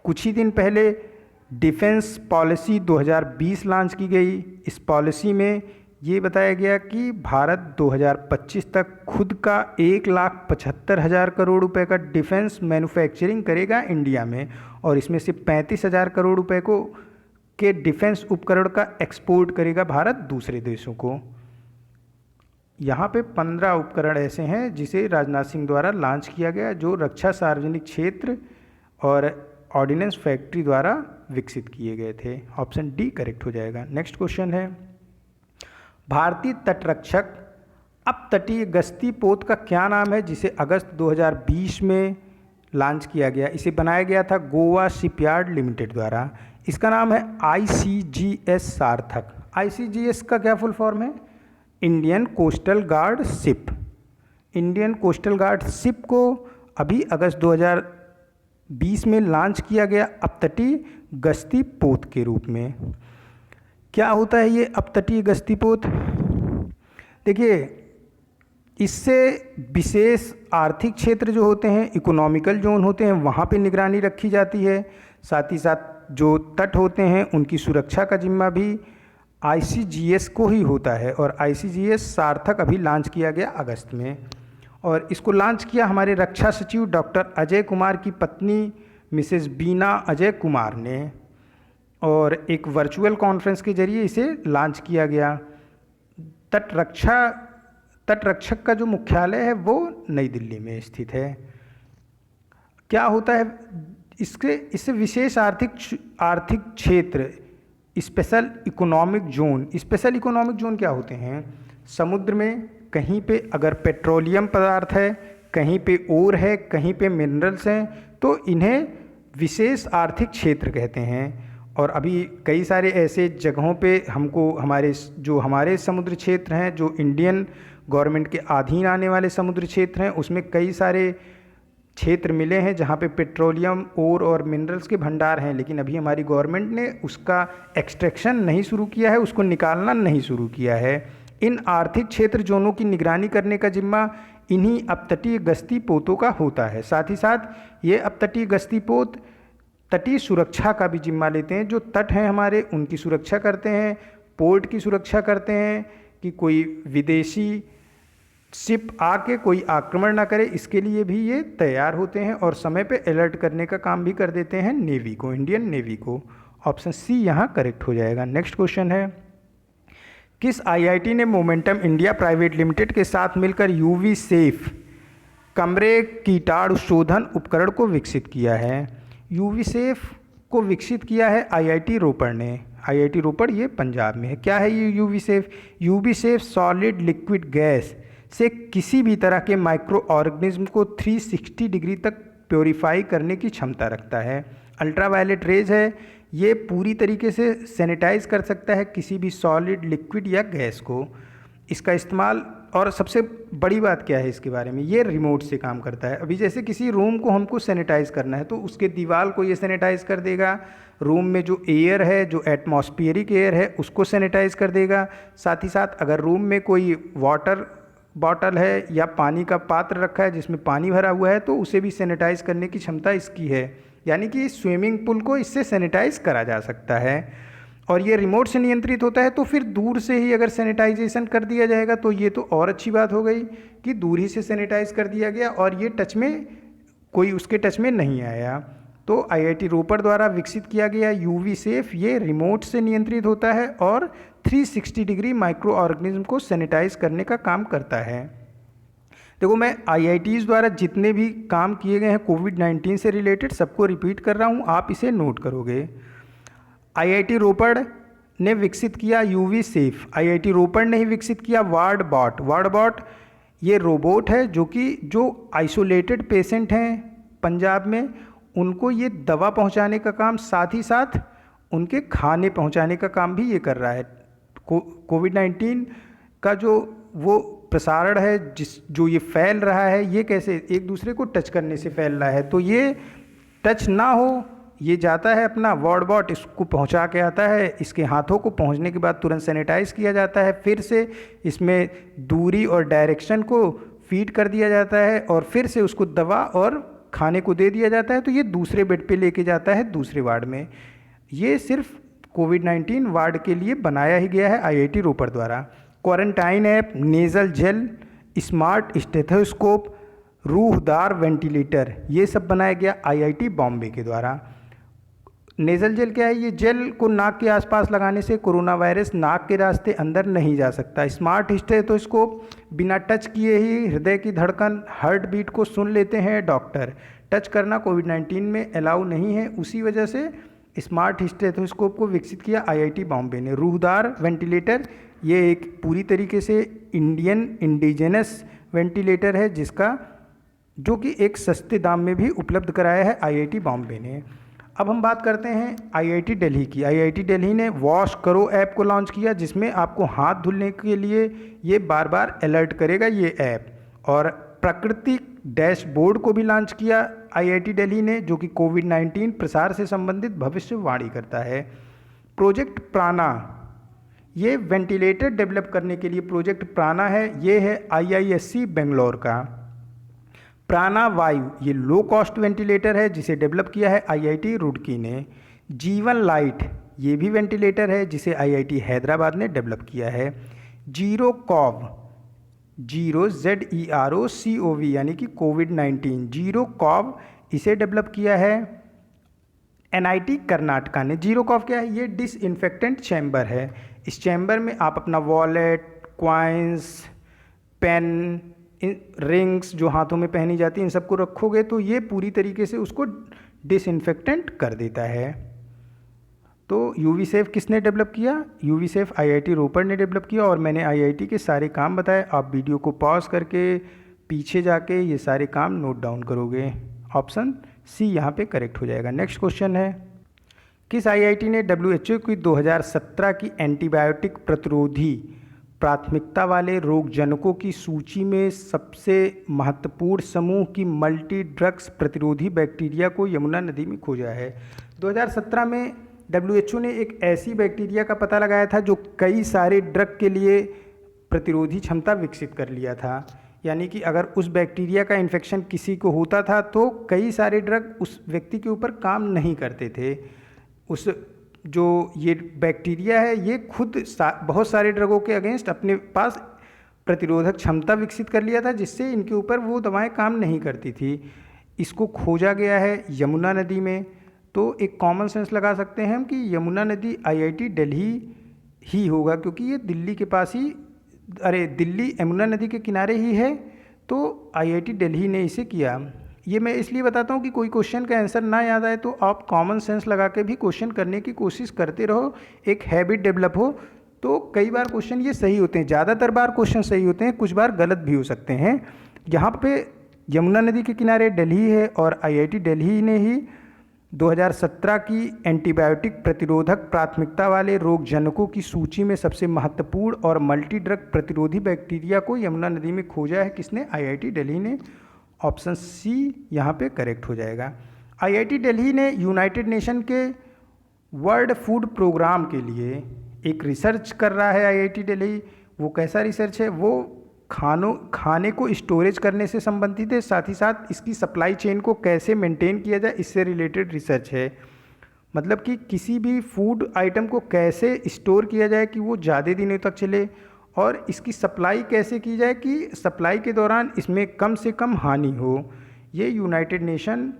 कुछ ही दिन पहले डिफेंस पॉलिसी 2020 लॉन्च की गई। इस पॉलिसी में ये बताया गया कि भारत 2025 तक खुद का 1,75,000 करोड़ रुपए का डिफेंस मैन्युफैक्चरिंग करेगा इंडिया में, और इसमें से 35,000 करोड़ रुपए के डिफेंस उपकरण का एक्सपोर्ट करेगा भारत दूसरे देशों को। यहाँ पे 15 उपकरण ऐसे हैं जिसे राजनाथ सिंह द्वारा लॉन्च किया गया, जो रक्षा सार्वजनिक क्षेत्र और ऑर्डिनेंस फैक्ट्री द्वारा विकसित किए गए थे। ऑप्शन डी करेक्ट हो जाएगा। नेक्स्ट क्वेश्चन है, भारतीय तटरक्षक अपतटीय गश्ती पोत का क्या नाम है, जिसे अगस्त 2020 में लॉन्च किया गया। इसे बनाया गया था गोवा शिपयार्ड लिमिटेड द्वारा। इसका नाम है ICGS सार्थक। ICGS का क्या फुल फॉर्म है? Indian coastal guard ship. Indian coastal guard ship को अभी अगस्त 2020 में लॉन्च किया गया अपतटीय गश्ती पोत के रूप में। क्या होता है ये अपतटीय गश्ती पोत? देखिए, इससे विशेष आर्थिक क्षेत्र जो होते हैं, इकोनॉमिकल जोन होते हैं, वहाँ पे निगरानी रखी जाती है। साथ ही साथ जो तट होते हैं उनकी सुरक्षा का जिम्मा भी ICGS को ही होता है। और ICGS सार्थक अभी लॉन्च किया गया अगस्त में, और इसको लॉन्च किया हमारे रक्षा सचिव डॉक्टर अजय कुमार की पत्नी मिसेस बीना अजय कुमार ने, और एक वर्चुअल कॉन्फ्रेंस के जरिए इसे लॉन्च किया गया। तटरक्षक का जो मुख्यालय है वो नई दिल्ली में स्थित है। क्या होता है इससे विशेष आर्थिक क्षेत्र, special economic zone. Special economic zone क्या होते हैं? समुद्र में कहीं पे अगर पेट्रोलियम पदार्थ है, कहीं पे ओर है, कहीं पे मिनरल्स हैं, तो इन्हें विशेष आर्थिक क्षेत्र कहते हैं। और अभी कई सारे ऐसे जगहों पे हमको हमारे समुद्र क्षेत्र हैं, जो इंडियन गवर्नमेंट के अधीन आने वाले समुद्र क्षेत्र हैं, उसमें कई सारे क्षेत्र मिले हैं जहाँ पे पेट्रोलियम, ओर और मिनरल्स के भंडार हैं। लेकिन अभी हमारी गवर्नमेंट ने उसका एक्सट्रैक्शन नहीं शुरू किया है, उसको निकालना नहीं शुरू किया है। इन आर्थिक क्षेत्र जोनों की निगरानी करने का जिम्मा इन्हीं अपतटीय गश्ती पोतों का होता है। साथ ही साथ ये अपतटीय गश्ती पोत तटीय सुरक्षा का भी जिम्मा लेते हैं। जो तट हैं हमारे, उनकी सुरक्षा करते हैं, पोर्ट की सुरक्षा करते हैं कि कोई विदेशी शिप आके कोई आक्रमण ना करे, इसके लिए भी ये तैयार होते हैं, और समय पे अलर्ट करने का काम भी कर देते हैं नेवी को, इंडियन नेवी को। ऑप्शन सी यहाँ करेक्ट हो जाएगा। नेक्स्ट क्वेश्चन है, किस आईआईटी ने मोमेंटम इंडिया प्राइवेट लिमिटेड के साथ मिलकर यूवी सेफ कमरे कीटाणु शोधन उपकरण को विकसित किया है? यूवी सेफ को विकसित किया है आईआईटी रोपड़ ने। आईआईटी रोपड़ ये पंजाब में है। क्या है ये UV safe? UV safe solid liquid gas से किसी भी तरह के माइक्रो ऑर्गेनिज्म को 360 डिग्री तक प्योरीफाई करने की क्षमता रखता है। अल्ट्रावायलेट रेज है, ये पूरी तरीके से सैनिटाइज कर सकता है किसी भी सॉलिड लिक्विड या गैस को। इसका इस्तेमाल, और सबसे बड़ी बात क्या है इसके बारे में, ये रिमोट से काम करता है। अभी जैसे किसी रूम को हमको सैनिटाइज करना है तो उसके दीवार को ये सैनिटाइज कर देगा, रूम में जो एयर है, जो एटमॉस्फेरिक एयर है, उसको सैनिटाइज कर देगा। साथ ही साथ अगर रूम में कोई वाटर बॉटल है या पानी का पात्र रखा है जिसमें पानी भरा हुआ है तो उसे भी सैनिटाइज करने की क्षमता इसकी है। यानी कि स्विमिंग पूल को इससे सैनिटाइज करा जा सकता है। और ये रिमोट से नियंत्रित होता है, तो फिर दूर से ही अगर सैनिटाइजेशन कर दिया जाएगा तो ये तो और अच्छी बात हो गई कि दूर ही से सैनिटाइज कर दिया गया और ये टच में, कोई उसके टच में नहीं आया। तो आईआईटी रोपड़ द्वारा विकसित किया गया यूवी सेफ ये रिमोट से नियंत्रित होता है और 360 डिग्री माइक्रो ऑर्गेनिज्म को सैनिटाइज करने का काम करता है। देखो, मैं आईआईटीज़ द्वारा जितने भी काम किए गए हैं कोविड-19 से रिलेटेड सबको रिपीट कर रहा हूँ, आप इसे नोट करोगे। आईआईटी रोपड़ ने विकसित किया यूवी सेफ। आईआईटी रोपड़ ने ही विकसित किया वार्ड बॉट। वार्ड बॉट ये रोबोट है जो आइसोलेटेड पेशेंट हैं पंजाब में, उनको ये दवा पहुंचाने का काम, साथ ही साथ उनके खाने पहुंचाने का काम भी ये कर रहा है। कोविड-19 का जो वो प्रसारण है जो ये फैल रहा है, ये कैसे एक दूसरे को टच करने से फैल रहा है, तो ये टच ना हो, ये जाता है अपना वार्ड बॉट, इसको पहुंचा के आता है, इसके हाथों को पहुंचने के बाद तुरंत सैनिटाइज किया जाता है, फिर से इसमें दूरी और डायरेक्शन को फीड कर दिया जाता है और फिर से उसको दवा और खाने को दे दिया जाता है, तो ये दूसरे बेड पे लेके जाता है दूसरे वार्ड में। ये सिर्फ कोविड-19 वार्ड के लिए बनाया ही गया है आईआईटी रोपड़ द्वारा। Quarantine app, nasal gel, smart stethoscope, Ruhdaar ventilator, ये सब बनाया गया आईआईटी बॉम्बे के द्वारा। नेज़ल जेल क्या है? ये जेल को नाक के आसपास लगाने से कोरोना वायरस नाक के रास्ते अंदर नहीं जा सकता। स्मार्ट स्टेथोस्कोप, बिना टच किए ही हृदय की धड़कन, हार्ट बीट को सुन लेते हैं डॉक्टर। टच करना कोविड-19 में अलाउ नहीं है, उसी वजह से स्मार्ट स्टेथोस्कोप को विकसित किया आईआईटी बॉम्बे ने। रूहदार वेंटिलेटर, ये एक पूरी तरीके से इंडिजिनस वेंटिलेटर है जो कि एक सस्ते दाम में भी उपलब्ध कराया है आईआईटी बॉम्बे ने। अब हम बात करते हैं आईआईटी दिल्ली की। आईआईटी दिल्ली ने वॉश करो ऐप को लॉन्च किया, जिसमें आपको हाथ धुलने के लिए ये बार बार अलर्ट करेगा ये ऐप। और प्राकृतिक डैशबोर्ड को भी लॉन्च किया आईआईटी दिल्ली ने, जो कि कोविड-19 प्रसार से संबंधित भविष्यवाणी करता है। प्रोजेक्ट प्राणा, ये वेंटिलेटर डेवलप करने के लिए प्रोजेक्ट प्राणा है, ये है आईआईएससी बेंगलोर का। प्राणा वायु ये लो कॉस्ट वेंटिलेटर है जिसे डेवलप किया है आईआईटी रुड़की ने। जीवन लाइट ये भी वेंटिलेटर है जिसे आईआईटी हैदराबाद ने डेवलप किया है। जीरो कॉव, जीरो ZEROCOV यानी कि कोविड-19, जीरो कॉव इसे डेवलप किया है एनआईटी कर्नाटका ने। जीरो कॉव क्या है? ये डिसइंफेक्टेंट चैम्बर है। इस चैम्बर में आप अपना वॉलेट, कॉइन्स, पेन, रिंग्स जो हाथों में पहनी जाती हैं, इन सबको रखोगे तो ये पूरी तरीके से उसको डिसइंफेक्टेंट कर देता है। तो यूवी सेफ किसने डेवलप किया? यूवी सेफ आईआईटी रोपड़ ने डेवलप किया। और मैंने आईआईटी के सारे काम बताए, आप वीडियो को पॉज करके पीछे जाके ये सारे काम नोट डाउन करोगे। ऑप्शन सी यहाँ पे करेक्ट हो जाएगा। नेक्स्ट क्वेश्चन है, किस आईआईटी ने WHO की 2017 की एंटीबायोटिक प्रतिरोधी प्राथमिकता वाले रोगजनकों की सूची में सबसे महत्वपूर्ण समूह की मल्टी ड्रग्स प्रतिरोधी बैक्टीरिया को यमुना नदी में खोजा है? 2017 में WHO ने एक ऐसी बैक्टीरिया का पता लगाया था जो कई सारे ड्रग के लिए प्रतिरोधी क्षमता विकसित कर लिया था। यानी कि अगर उस बैक्टीरिया का इन्फेक्शन किसी को होता था तो कई सारे ड्रग उस व्यक्ति के ऊपर काम नहीं करते थे। उस जो ये बैक्टीरिया है ये खुद बहुत सारे ड्रगों के अगेंस्ट अपने पास प्रतिरोधक क्षमता विकसित कर लिया था, जिससे इनके ऊपर वो दवाएं काम नहीं करती थी। इसको खोजा गया है यमुना नदी में। तो एक कॉमन सेंस लगा सकते हैं हम कि यमुना नदी आईआईटी दिल्ली ही होगा, क्योंकि ये दिल्ली के पास ही, अरे दिल्ली यमुना नदी के किनारे ही है, तो आईआईटी दिल्ली ने इसे किया। ये मैं इसलिए बताता हूँ कि कोई क्वेश्चन का आंसर ना याद आए तो आप कॉमन सेंस लगा के भी क्वेश्चन करने की कोशिश करते रहो, एक हैबिट डेवलप हो। तो कई बार क्वेश्चन ये सही होते हैं, ज़्यादातर बार क्वेश्चन सही होते हैं, कुछ बार गलत भी हो सकते हैं। यहाँ पे यमुना नदी के किनारे दिल्ली है और आईआईटी दिल्ली ने ही 2017 की एंटीबायोटिक प्रतिरोधक प्राथमिकता वाले रोगजनकों की सूची में सबसे महत्वपूर्ण और मल्टी ड्रग प्रतिरोधी बैक्टीरिया को यमुना नदी में खोजा है। किसने? आईआईटी दिल्ली ने। ऑप्शन सी यहाँ पे करेक्ट हो जाएगा। आईआईटी दिल्ली ने यूनाइटेड नेशन के वर्ल्ड फूड प्रोग्राम के लिए एक रिसर्च कर रहा है। आईआईटी दिल्ली वो कैसा रिसर्च है? वो खाने को स्टोरेज करने से संबंधित है, साथ ही साथ इसकी सप्लाई चेन को कैसे मेंटेन किया जाए इससे रिलेटेड रिसर्च है। मतलब कि किसी भी फूड आइटम को कैसे स्टोर किया जाए कि वो ज़्यादा दिनों तक चले, और इसकी सप्लाई कैसे की जाए कि सप्लाई के दौरान इसमें कम से कम हानि हो। ये United Nation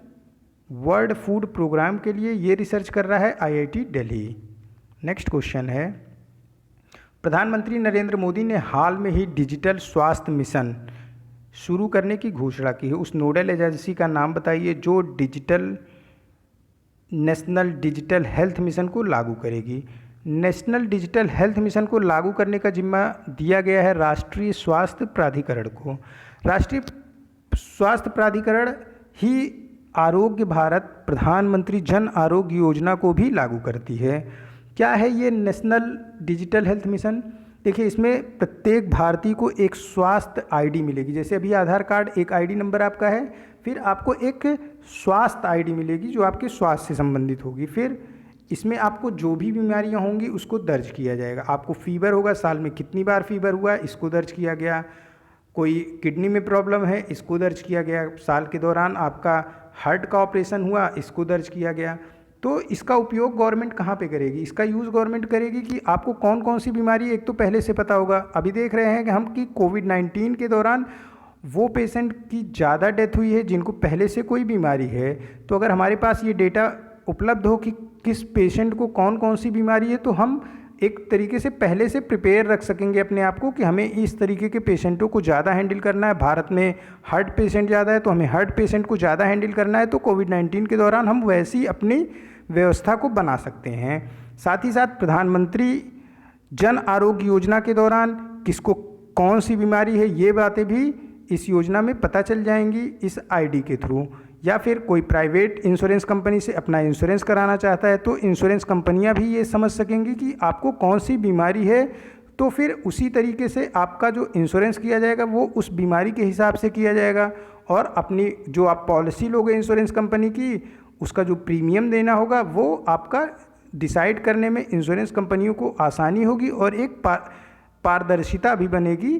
World Food Programme के लिए ये रिसर्च कर रहा है आईआईटी दिल्ली। नेक्स्ट क्वेश्चन है, प्रधानमंत्री नरेंद्र मोदी ने हाल में ही डिजिटल स्वास्थ्य मिशन शुरू करने की घोषणा की है। उस नोडल एजेंसी का नाम बताइए जो नेशनल डिजिटल हेल्थ मिशन को लागू करेगी। नेशनल डिजिटल हेल्थ मिशन को लागू करने का जिम्मा दिया गया है राष्ट्रीय स्वास्थ्य प्राधिकरण को। राष्ट्रीय स्वास्थ्य प्राधिकरण ही आरोग्य भारत प्रधानमंत्री जन आरोग्य योजना को भी लागू करती है। क्या है ये नेशनल डिजिटल हेल्थ मिशन? देखिए, इसमें प्रत्येक भारतीय को एक स्वास्थ्य आईडी मिलेगी। जैसे अभी आधार कार्ड एक आईडी नंबर आपका है, फिर आपको एक स्वास्थ्य आईडी मिलेगी जो आपके स्वास्थ्य से संबंधित होगी। फिर इसमें आपको जो भी बीमारियां होंगी उसको दर्ज किया जाएगा। आपको फीवर होगा, साल में कितनी बार फीवर हुआ इसको दर्ज किया गया। कोई किडनी में प्रॉब्लम है इसको दर्ज किया गया। साल के दौरान आपका हार्ट का ऑपरेशन हुआ इसको दर्ज किया गया। तो इसका उपयोग गवर्नमेंट कहाँ पे करेगी? इसका यूज़ गवर्नमेंट करेगी कि आपको कौन कौन सी बीमारी एक तो पहले से पता होगा। अभी देख रहे हैं कि हम कि कोविड-19 के दौरान वो पेशेंट की ज़्यादा डेथ हुई है जिनको पहले से कोई बीमारी है। तो अगर हमारे पास ये डेटा उपलब्ध हो कि किस पेशेंट को कौन कौन सी बीमारी है, तो हम एक तरीके से पहले से प्रिपेयर रख सकेंगे अपने आप को कि हमें इस तरीके के पेशेंटों को ज़्यादा हैंडल करना है। भारत में हार्ट पेशेंट ज़्यादा है तो हमें हार्ट पेशेंट को ज़्यादा हैंडल करना है। तो कोविड-19 के दौरान हम वैसी अपनी व्यवस्था को बना सकते हैं। साथ ही साथ प्रधानमंत्री जन आरोग्य योजना के दौरान किसको कौन सी बीमारी है ये बातें भी इस योजना में पता चल जाएंगी इस आईडी के थ्रू। या फिर कोई प्राइवेट इंश्योरेंस कंपनी से अपना इंश्योरेंस कराना चाहता है तो इंश्योरेंस कंपनियां भी ये समझ सकेंगी कि आपको कौन सी बीमारी है, तो फिर उसी तरीके से आपका जो इंश्योरेंस किया जाएगा वो उस बीमारी के हिसाब से किया जाएगा। और अपनी जो आप पॉलिसी लोगे इंश्योरेंस कंपनी की, उसका जो प्रीमियम देना होगा वो आपका डिसाइड करने में इंश्योरेंस कंपनियों को आसानी होगी और एक पारदर्शिता भी बनेगी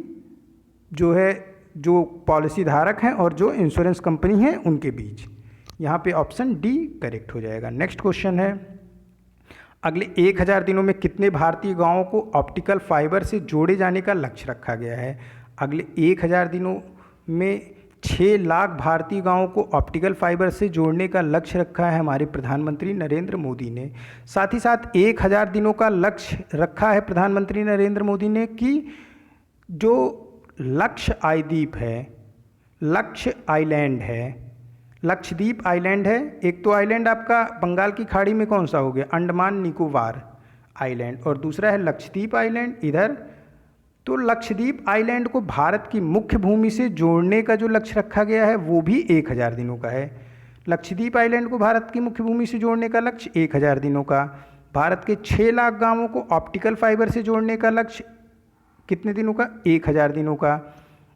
जो पॉलिसी धारक हैं और जो इंश्योरेंस कंपनी है उनके बीच। यहाँ पे ऑप्शन डी करेक्ट हो जाएगा। नेक्स्ट क्वेश्चन है, अगले 1000 दिनों में कितने भारतीय गांवों को ऑप्टिकल फाइबर से जोड़े जाने का लक्ष्य रखा गया है? अगले 1000 दिनों में 6 लाख भारतीय गांवों को ऑप्टिकल फाइबर से जोड़ने का लक्ष्य रखा है हमारे प्रधानमंत्री नरेंद्र मोदी ने। साथ ही साथ 1000 दिनों का लक्ष्य रखा है प्रधानमंत्री नरेंद्र मोदी ने कि जो लक्ष्य आईद्वीप है, लक्ष्य आइलैंड है, लक्षद्वीप आइलैंड है। एक तो आइलैंड आपका बंगाल की खाड़ी में कौन सा हो गया? अंडमान निकोबार आइलैंड, और दूसरा है लक्षद्वीप आइलैंड इधर। तो लक्षद्वीप आइलैंड को भारत की मुख्य भूमि से जोड़ने का जो लक्ष्य रखा गया है वो भी 1000 दिनों का है। लक्षद्वीप आइलैंड को भारत की मुख्य भूमि से जोड़ने का लक्ष्य 1000 दिनों का। भारत के 6 लाख गांवों को ऑप्टिकल फाइबर से जोड़ने का लक्ष्य कितने दिनों का? 1000 दिनों का।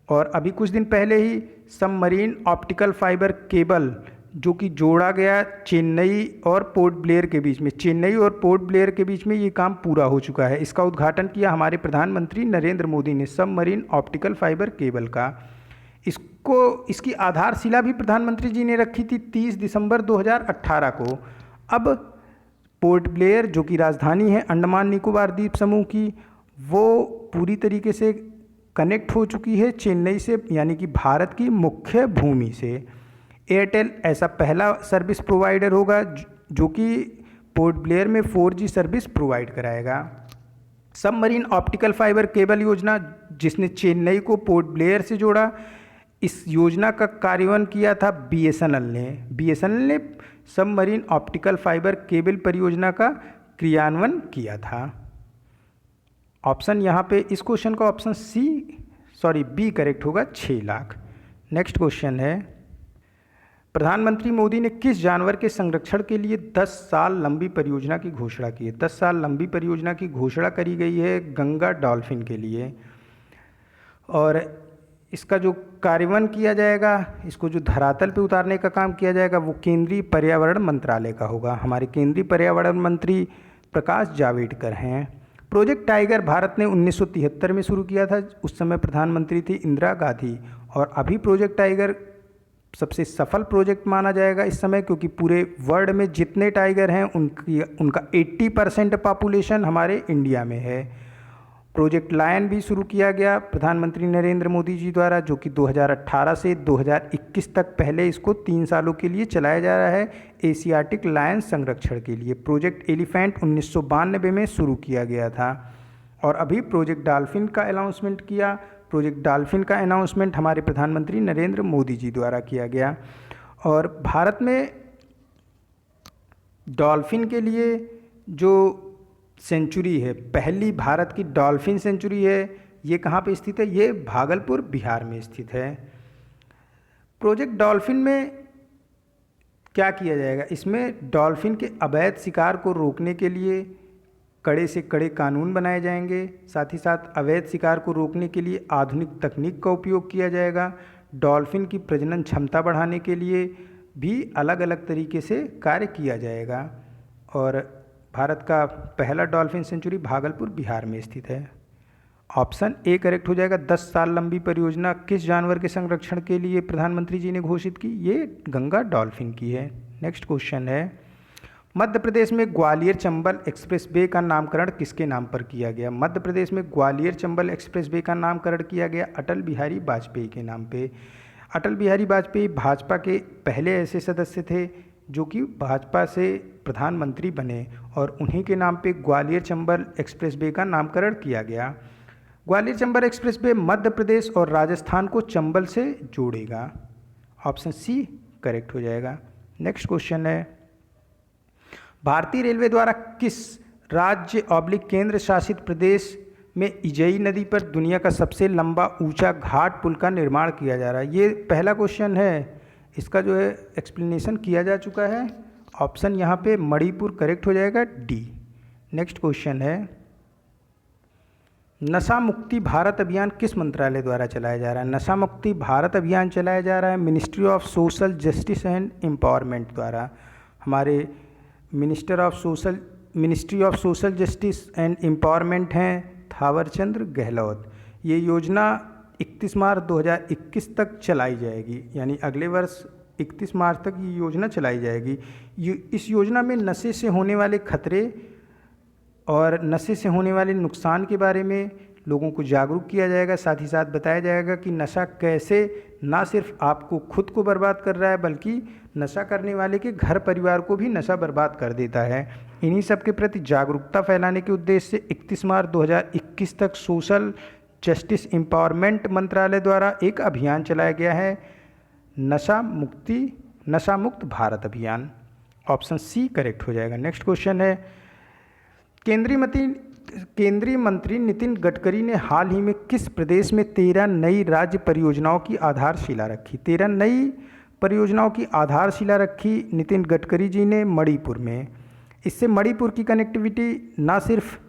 और अभी कुछ दिन पहले ही सबमरीन ऑप्टिकल फाइबर केबल जो कि जोड़ा गया चेन्नई और पोर्ट ब्लेयर के बीच में, चेन्नई और पोर्ट ब्लेयर के बीच में ये काम पूरा हो चुका है। इसका उद्घाटन किया हमारे प्रधानमंत्री नरेंद्र मोदी ने, सबमरीन ऑप्टिकल फाइबर केबल का। इसकी आधारशिला भी प्रधानमंत्री जी ने रखी थी 30 दिसंबर 2018 को। अब पोर्ट ब्लेयर जो कि राजधानी है अंडमान निकोबार द्वीप समूह की, वो पूरी तरीके से कनेक्ट हो चुकी है चेन्नई से, यानी कि भारत की मुख्य भूमि से। एयरटेल ऐसा पहला सर्विस प्रोवाइडर होगा जो कि पोर्ट ब्लेयर में 4G सर्विस प्रोवाइड कराएगा। सबमरीन ऑप्टिकल फाइबर केबल योजना, जिसने चेन्नई को पोर्ट ब्लेयर से जोड़ा, इस योजना का कार्यान्वयन किया था बीएसएनएल ने सबमरीन ऑप्टिकल फाइबर केबल परियोजना का क्रियान्वयन किया था। ऑप्शन यहाँ पे इस क्वेश्चन का ऑप्शन बी करेक्ट होगा, 6 लाख। नेक्स्ट क्वेश्चन है, प्रधानमंत्री मोदी ने किस जानवर के संरक्षण के लिए 10 साल लंबी परियोजना की घोषणा की है? 10 साल लंबी परियोजना की घोषणा करी गई है गंगा डॉल्फिन के लिए, और इसका जो कार्यान्वयन किया जाएगा, इसको जो धरातल पे उतारने का काम किया जाएगा, वो केंद्रीय पर्यावरण मंत्रालय का होगा। हमारे केंद्रीय पर्यावरण मंत्री प्रकाश जावड़ेकर हैं। प्रोजेक्ट टाइगर भारत ने 1973 में शुरू किया था, उस समय प्रधानमंत्री थी इंदिरा गांधी, और अभी प्रोजेक्ट टाइगर सबसे सफल प्रोजेक्ट माना जाएगा इस समय, क्योंकि पूरे वर्ल्ड में जितने टाइगर हैं उनका 80% पॉपुलेशन हमारे इंडिया में है। प्रोजेक्ट लायन भी शुरू किया गया प्रधानमंत्री नरेंद्र मोदी जी द्वारा, जो कि 2018 से 2021 तक, पहले इसको 3 सालों के लिए चलाया जा रहा है एशियाटिक लायन संरक्षण के लिए। प्रोजेक्ट एलिफेंट 1992 में शुरू किया गया था, और अभी प्रोजेक्ट डॉल्फिन का अनाउंसमेंट किया। प्रोजेक्ट डॉल्फिन का अनाउंसमेंट हमारे प्रधानमंत्री नरेंद्र मोदी जी द्वारा किया गया। और भारत में डॉल्फिन के लिए जो सेंचुरी है, पहली भारत की डॉल्फिन सेंचुरी है, ये कहाँ पे स्थित है? ये भागलपुर बिहार में स्थित है। प्रोजेक्ट डॉल्फिन में क्या किया जाएगा? इसमें डॉल्फिन के अवैध शिकार को रोकने के लिए कड़े से कड़े कानून बनाए जाएंगे, साथ ही साथ अवैध शिकार को रोकने के लिए आधुनिक तकनीक का उपयोग किया जाएगा। डॉल्फिन की प्रजनन क्षमता बढ़ाने के लिए भी अलग अलग तरीके से कार्य किया जाएगा, और भारत का पहला डॉल्फिन सेंचुरी भागलपुर बिहार में स्थित है। ऑप्शन ए करेक्ट हो जाएगा। 10 साल लंबी परियोजना किस जानवर के संरक्षण के लिए प्रधानमंत्री जी ने घोषित की? ये गंगा डॉल्फिन की है। नेक्स्ट क्वेश्चन है, मध्य प्रदेश में ग्वालियर चंबल एक्सप्रेस वे का नामकरण किसके नाम पर किया गया? मध्य प्रदेश में ग्वालियर चंबल एक्सप्रेस वे का नामकरण किया गया अटल बिहारी वाजपेयी के नाम पे। अटल बिहारी वाजपेयी भाजपा के पहले ऐसे सदस्य थे जो कि भाजपा से प्रधानमंत्री बने, और उन्हीं के नाम पे ग्वालियर चंबल एक्सप्रेस वे का नामकरण किया गया। ग्वालियर चंबल एक्सप्रेस वे मध्य प्रदेश और राजस्थान को चंबल से जोड़ेगा। ऑप्शन सी करेक्ट हो जाएगा। नेक्स्ट क्वेश्चन है, भारतीय रेलवे द्वारा किस राज्य केंद्र शासित प्रदेश में इजई नदी पर दुनिया का सबसे लंबा ऊंचा घाट पुल का निर्माण किया जा रहा है? ये पहला क्वेश्चन है, इसका जो है एक्सप्लेनेशन किया जा चुका है। ऑप्शन यहाँ पे मणिपुर करेक्ट हो जाएगा, डी। नेक्स्ट क्वेश्चन है, नशा मुक्ति भारत अभियान किस मंत्रालय द्वारा चलाया जा रहा है? नशा मुक्ति भारत अभियान चलाया जा रहा है ministry of social justice and empowerment द्वारा। हमारे ministry of social justice and empowerment हैं थावरचंद्र गहलोत। ये योजना 31 मार्च 2021 तक चलाई जाएगी, यानी अगले वर्ष 31 मार्च तक ये योजना चलाई जाएगी। इस योजना में नशे से होने वाले खतरे और नशे से होने वाले नुकसान के बारे में लोगों को जागरूक किया जाएगा, साथ ही साथ बताया जाएगा कि नशा कैसे ना सिर्फ आपको खुद को बर्बाद कर रहा है, बल्कि नशा करने वाले के घर परिवार को भी नशा बर्बाद कर देता है। इन्हीं सब के प्रति जागरूकता फैलाने के उद्देश्य से 31 मार्च 2021 तक सोशल जस्टिस एम्पावरमेंट मंत्रालय द्वारा एक अभियान चलाया गया है, नशा मुक्त भारत अभियान। ऑप्शन सी करेक्ट हो जाएगा। नेक्स्ट क्वेश्चन है, केंद्रीय मंत्री नितिन गडकरी ने हाल ही में किस प्रदेश में 13 नई राज्य परियोजनाओं की आधारशिला रखी? 13 नई परियोजनाओं की आधारशिला रखी नितिन गडकरी जी ने मणिपुर में। इससे मणिपुर की कनेक्टिविटी ना सिर्फ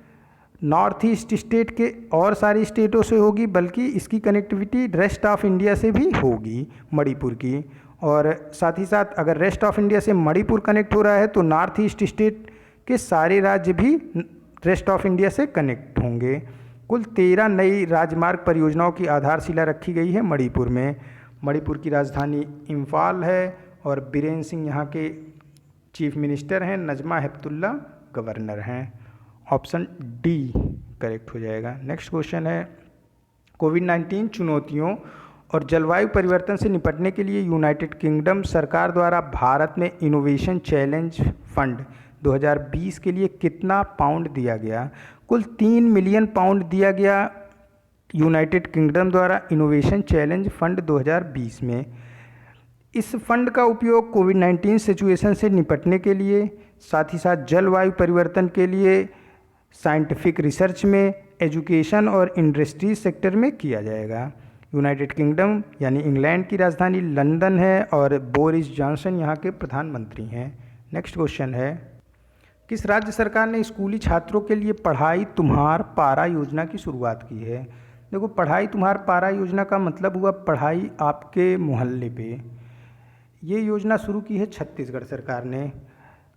नॉर्थ ईस्ट स्टेट के और सारी स्टेटों से होगी, बल्कि इसकी कनेक्टिविटी रेस्ट ऑफ इंडिया से भी होगी मणिपुर की। और साथ ही साथ अगर रेस्ट ऑफ इंडिया से मणिपुर कनेक्ट हो रहा है तो नॉर्थ ईस्ट स्टेट के सारे राज्य भी रेस्ट ऑफ इंडिया से कनेक्ट होंगे। कुल 13 नई राजमार्ग परियोजनाओं की आधारशिला रखी गई है मणिपुर में। मणिपुर की राजधानी इम्फाल है, और बीरेन सिंह यहाँ के चीफ मिनिस्टर हैं, नजमा हेपतुल्ला गवर्नर हैं। ऑप्शन डी करेक्ट हो जाएगा। नेक्स्ट क्वेश्चन है, कोविड-19 चुनौतियों और जलवायु परिवर्तन से निपटने के लिए यूनाइटेड किंगडम सरकार द्वारा भारत में इनोवेशन चैलेंज फंड 2020 के लिए कितना पाउंड दिया गया? कुल 3 मिलियन पाउंड दिया गया यूनाइटेड किंगडम द्वारा इनोवेशन चैलेंज फंड 2020 में। इस फंड का उपयोग कोविड-19 सिचुएशन से निपटने के लिए, साथ ही साथ जलवायु परिवर्तन के लिए, साइंटिफिक रिसर्च में, एजुकेशन और इंडस्ट्री सेक्टर में किया जाएगा। यूनाइटेड किंगडम यानी इंग्लैंड की राजधानी लंदन है और बोरिस जॉनसन यहाँ के प्रधानमंत्री हैं। नेक्स्ट क्वेश्चन है, किस राज्य सरकार ने स्कूली छात्रों के लिए पढ़ाई तुम्हार पारा योजना की शुरुआत की है? देखो, पढ़ाई तुम्हार पारा योजना का मतलब हुआ पढ़ाई आपके मोहल्ले पे। ये योजना शुरू की है छत्तीसगढ़ सरकार ने।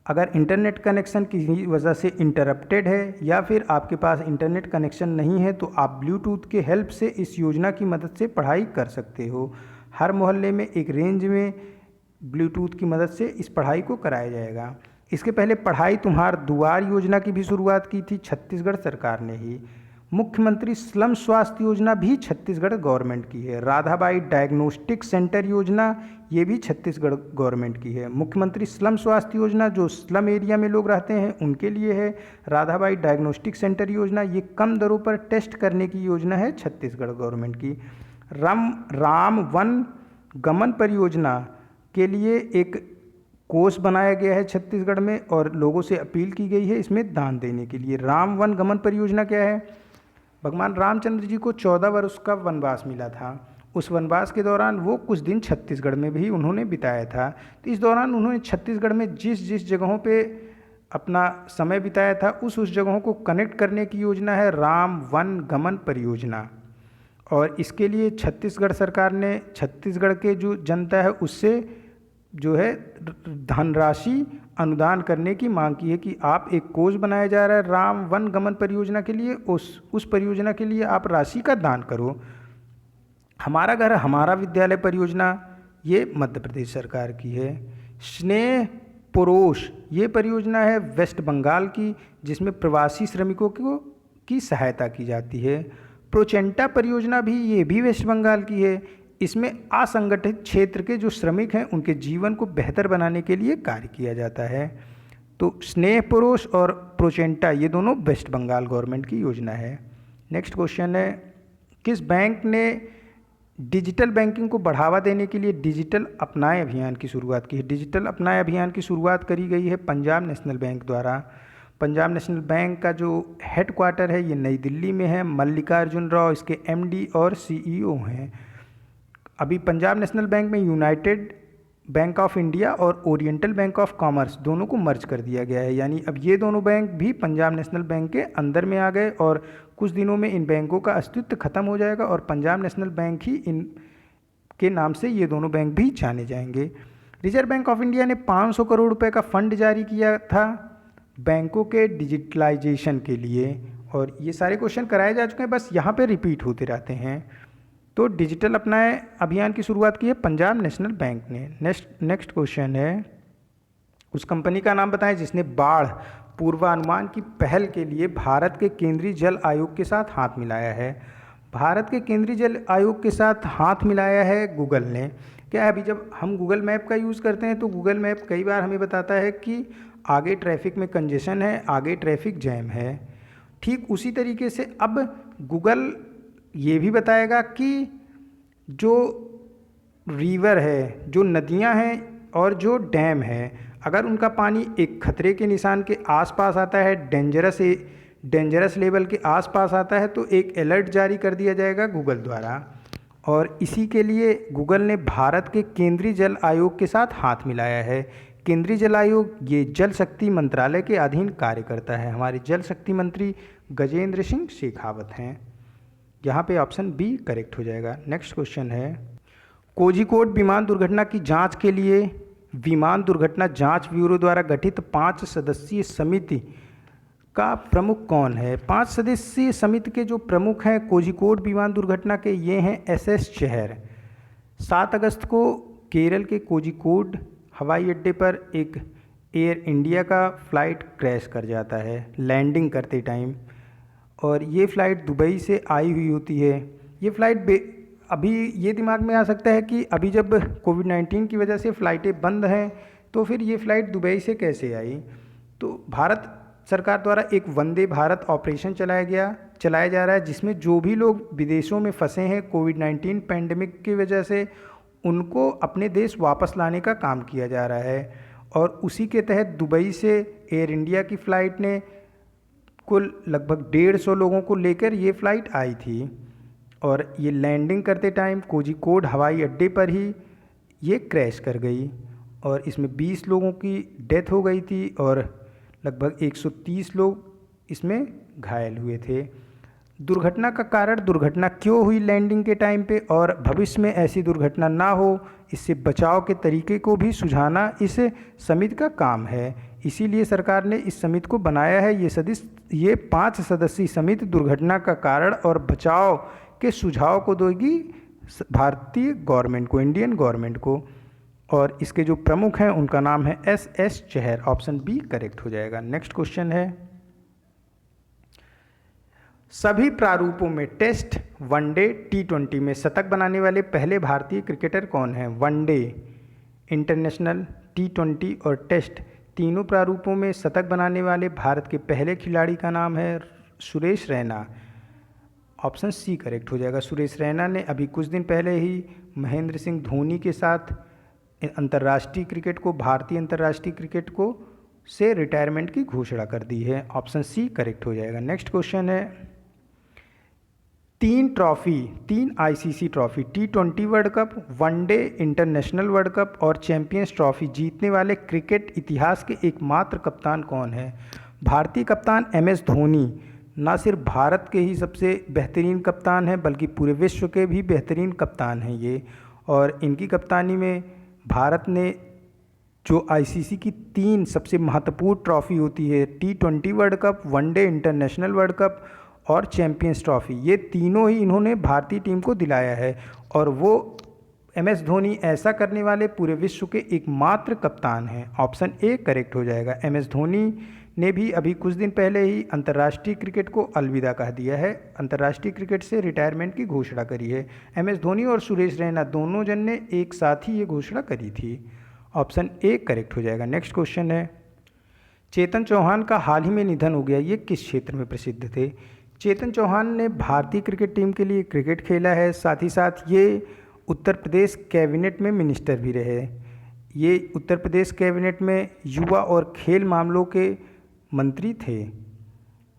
अगर इंटरनेट कनेक्शन किसी वजह से इंटरप्टेड है या फिर आपके पास इंटरनेट कनेक्शन नहीं है तो आप ब्लूटूथ के हेल्प से इस योजना की मदद से पढ़ाई कर सकते हो। हर मोहल्ले में एक रेंज में ब्लूटूथ की मदद से इस पढ़ाई को कराया जाएगा। इसके पहले पढ़ाई तुम्हार दुआर योजना की भी शुरुआत की थी छत्तीसगढ़ सरकार ने ही। मुख्यमंत्री स्लम स्वास्थ्य योजना भी छत्तीसगढ़ गवर्नमेंट की है। राधाबाई डायग्नोस्टिक सेंटर योजना ये भी छत्तीसगढ़ गवर्नमेंट की है। मुख्यमंत्री स्लम स्वास्थ्य योजना जो स्लम एरिया में लोग रहते हैं उनके लिए है। राधाबाई डायग्नोस्टिक सेंटर योजना ये कम दरों पर टेस्ट करने की योजना है छत्तीसगढ़ गवर्नमेंट की। राम वन गमन परियोजना के लिए एक कोष बनाया गया है छत्तीसगढ़ में और लोगों से अपील की गई है इसमें दान देने के लिए। राम वन गमन परियोजना क्या है? भगवान रामचंद्र जी को 14 वर्ष का वनवास मिला था। उस वनवास के दौरान वो कुछ दिन छत्तीसगढ़ में भी उन्होंने बिताया था। तो इस दौरान उन्होंने छत्तीसगढ़ में जिस जिस जगहों पे अपना समय बिताया था उस जगहों को कनेक्ट करने की योजना है राम वन गमन परियोजना। और इसके लिए छत्तीसगढ़ सरकार ने छत्तीसगढ़ के जो जनता है उससे जो है धनराशि अनुदान करने की मांग की है कि आप एक कोष बनाया जा रहा है राम वन गमन परियोजना के लिए, उस परियोजना के लिए आप राशि का दान करो। हमारा घर हमारा विद्यालय परियोजना ये मध्य प्रदेश सरकार की है। स्नेह परोश ये परियोजना है वेस्ट बंगाल की जिसमें प्रवासी श्रमिकों की सहायता की जाती है। प्रोचेंटा परियोजना भी ये भी वेस्ट बंगाल की है। इसमें असंगठित क्षेत्र के जो श्रमिक हैं उनके जीवन को बेहतर बनाने के लिए कार्य किया जाता है। तो स्नेह परोश और प्रोचेंटा ये दोनों वेस्ट बंगाल गवर्नमेंट की योजना है। नेक्स्ट क्वेश्चन है, किस बैंक ने डिजिटल बैंकिंग को बढ़ावा देने के लिए डिजिटल अपनाए अभियान की शुरुआत की है? डिजिटल अपनाए अभियान की शुरुआत करी गई है पंजाब नेशनल बैंक द्वारा। पंजाब नेशनल बैंक का जो हेडक्वार्टर है ये नई दिल्ली में है। मल्लिकार्जुन राव इसके एमडी और सीईओ हैं। अभी पंजाब नेशनल बैंक में यूनाइटेड बैंक ऑफ इंडिया और ओरिएंटल बैंक ऑफ कॉमर्स दोनों को मर्ज कर दिया गया है, यानी अब ये दोनों बैंक भी पंजाब नेशनल बैंक के अंदर में आ गए और कुछ दिनों में इन बैंकों का अस्तित्व खत्म हो जाएगा और पंजाब नेशनल बैंक ही इन के नाम से ये दोनों बैंक भी जाने जाएंगे। रिजर्व बैंक ऑफ इंडिया ने 500 करोड़ रुपए का फंड जारी किया था बैंकों के डिजिटलाइजेशन के लिए और ये सारे क्वेश्चन कराए जा चुके हैं, बस यहाँ पे रिपीट होते रहते हैं। तो डिजिटल अपनाए अभियान की शुरुआत की है पंजाब नेशनल बैंक ने। नेक्स्ट क्वेश्चन है, उस कंपनी का नाम बताएं जिसने बाढ़ पूर्वानुमान की पहल के लिए भारत के केंद्रीय जल आयोग के साथ हाथ मिलाया है। भारत के केंद्रीय जल आयोग के साथ हाथ मिलाया है गूगल ने। क्या है, अभी जब हम गूगल मैप का यूज़ करते हैं तो गूगल मैप कई बार हमें बताता है कि आगे ट्रैफिक में कंजेशन है, आगे ट्रैफिक जैम है। ठीक उसी तरीके से अब गूगल ये भी बताएगा कि जो रिवर है, जो नदियां हैं और जो डैम है, अगर उनका पानी एक खतरे के निशान के आसपास आता है, डेंजरस लेवल के आसपास आता है तो एक अलर्ट जारी कर दिया जाएगा गूगल द्वारा। और इसी के लिए गूगल ने भारत के केंद्रीय जल आयोग के साथ हाथ मिलाया है। केंद्रीय जल आयोग ये जल शक्ति मंत्रालय के अधीन कार्य करता है। हमारे जल शक्ति मंत्री गजेंद्र सिंह शेखावत हैं। यहाँ पे ऑप्शन बी करेक्ट हो जाएगा। नेक्स्ट क्वेश्चन है, कोझिकोड विमान दुर्घटना की जांच के लिए विमान दुर्घटना जांच ब्यूरो द्वारा गठित 5 सदस्यीय समिति का प्रमुख कौन है? 5 सदस्यीय समिति के जो प्रमुख हैं कोझिकोड विमान दुर्घटना के ये हैं एसएस चहर। 7 अगस्त को केरल के कोझिकोड हवाई अड्डे पर एक एयर इंडिया का फ़्लाइट क्रैश कर जाता है लैंडिंग करते टाइम, और ये फ़्लाइट दुबई से आई हुई होती है। ये फ़्लाइट अभी ये दिमाग में आ सकता है कि अभी जब कोविड-19 की वजह से फ़्लाइटें बंद हैं तो फिर ये फ़्लाइट दुबई से कैसे आई? तो भारत सरकार द्वारा एक वंदे भारत ऑपरेशन चलाया जा रहा है, जिसमें जो भी लोग विदेशों में फंसे हैं कोविड-19 पैंडेमिक की वजह से, उनको अपने देश वापस लाने का काम किया जा रहा है। और उसी के तहत दुबई से एयर इंडिया की फ़्लाइट ने कुल लगभग 150 लोगों को लेकर ये फ़्लाइट आई थी और ये लैंडिंग करते टाइम कोझिकोड हवाई अड्डे पर ही ये क्रैश कर गई और इसमें 20 लोगों की डेथ हो गई थी और लगभग 130 लोग इसमें घायल हुए थे। दुर्घटना का कारण, दुर्घटना क्यों हुई लैंडिंग के टाइम पे और भविष्य में ऐसी दुर्घटना ना हो, इससे बचाव के तरीके को भी सुझाना इस समिति का काम है। इसीलिए सरकार ने इस समिति को बनाया है। ये 5 सदस्यीय समिति दुर्घटना का कारण और बचाव के सुझाव को देगी भारतीय गवर्नमेंट को, इंडियन गवर्नमेंट को। और इसके जो प्रमुख हैं उनका नाम है SS Chahar. Option B correct हो जाएगा। नेक्स्ट क्वेश्चन है, सभी प्रारूपों में टेस्ट, वनडे, T20 में शतक बनाने वाले पहले भारतीय क्रिकेटर कौन हैं? वनडे, इंटरनेशनल, T20 और टेस्ट तीनों प्रारूपों में शतक बनाने वाले भारत के पहले खिलाड़ी का नाम है Suresh Raina. Option C correct हो जाएगा। सुरेश रैना ने अभी कुछ दिन पहले ही महेंद्र सिंह धोनी के साथ अंतर्राष्ट्रीय क्रिकेट को, भारतीय अंतर्राष्ट्रीय क्रिकेट को से रिटायरमेंट की घोषणा कर दी है। ऑप्शन सी करेक्ट हो जाएगा। नेक्स्ट क्वेश्चन है, 3 ICC trophy, T20 world cup, one day, international world cup और चैंपियंस ट्रॉफी जीतने वाले क्रिकेट इतिहास के एकमात्र कप्तान कौन है? भारतीय कप्तान MS धोनी न सिर्फ भारत के ही सबसे बेहतरीन कप्तान हैं बल्कि पूरे विश्व के भी बेहतरीन कप्तान हैं ये। और इनकी कप्तानी में भारत ने जो ICC की 3 सबसे महत्वपूर्ण ट्रॉफी होती है, T20 world cup, one day, international world cup और चैंपियंस ट्रॉफी, ये तीनों ही इन्होंने भारतीय टीम को दिलाया है। और वो MS धोनी ऐसा करने वाले पूरे विश्व के एकमात्र कप्तान हैं। ऑप्शन ए करेक्ट हो जाएगा। MS धोनी ने भी अभी कुछ दिन पहले ही अंतर्राष्ट्रीय क्रिकेट को अलविदा कह दिया है, अंतर्राष्ट्रीय क्रिकेट से रिटायरमेंट की घोषणा करी है। MS धोनी और सुरेश रैना दोनों जन ने एक साथ ही ये घोषणा करी थी। ऑप्शन ए करेक्ट हो जाएगा। नेक्स्ट क्वेश्चन है, चेतन चौहान का हाल ही में निधन हो गया, ये किस क्षेत्र में प्रसिद्ध थे? चेतन चौहान ने भारतीय क्रिकेट टीम के लिए क्रिकेट खेला है, साथ ही साथ ये उत्तर प्रदेश कैबिनेट में मिनिस्टर भी रहे। ये उत्तर प्रदेश कैबिनेट में युवा और खेल मामलों के मंत्री थे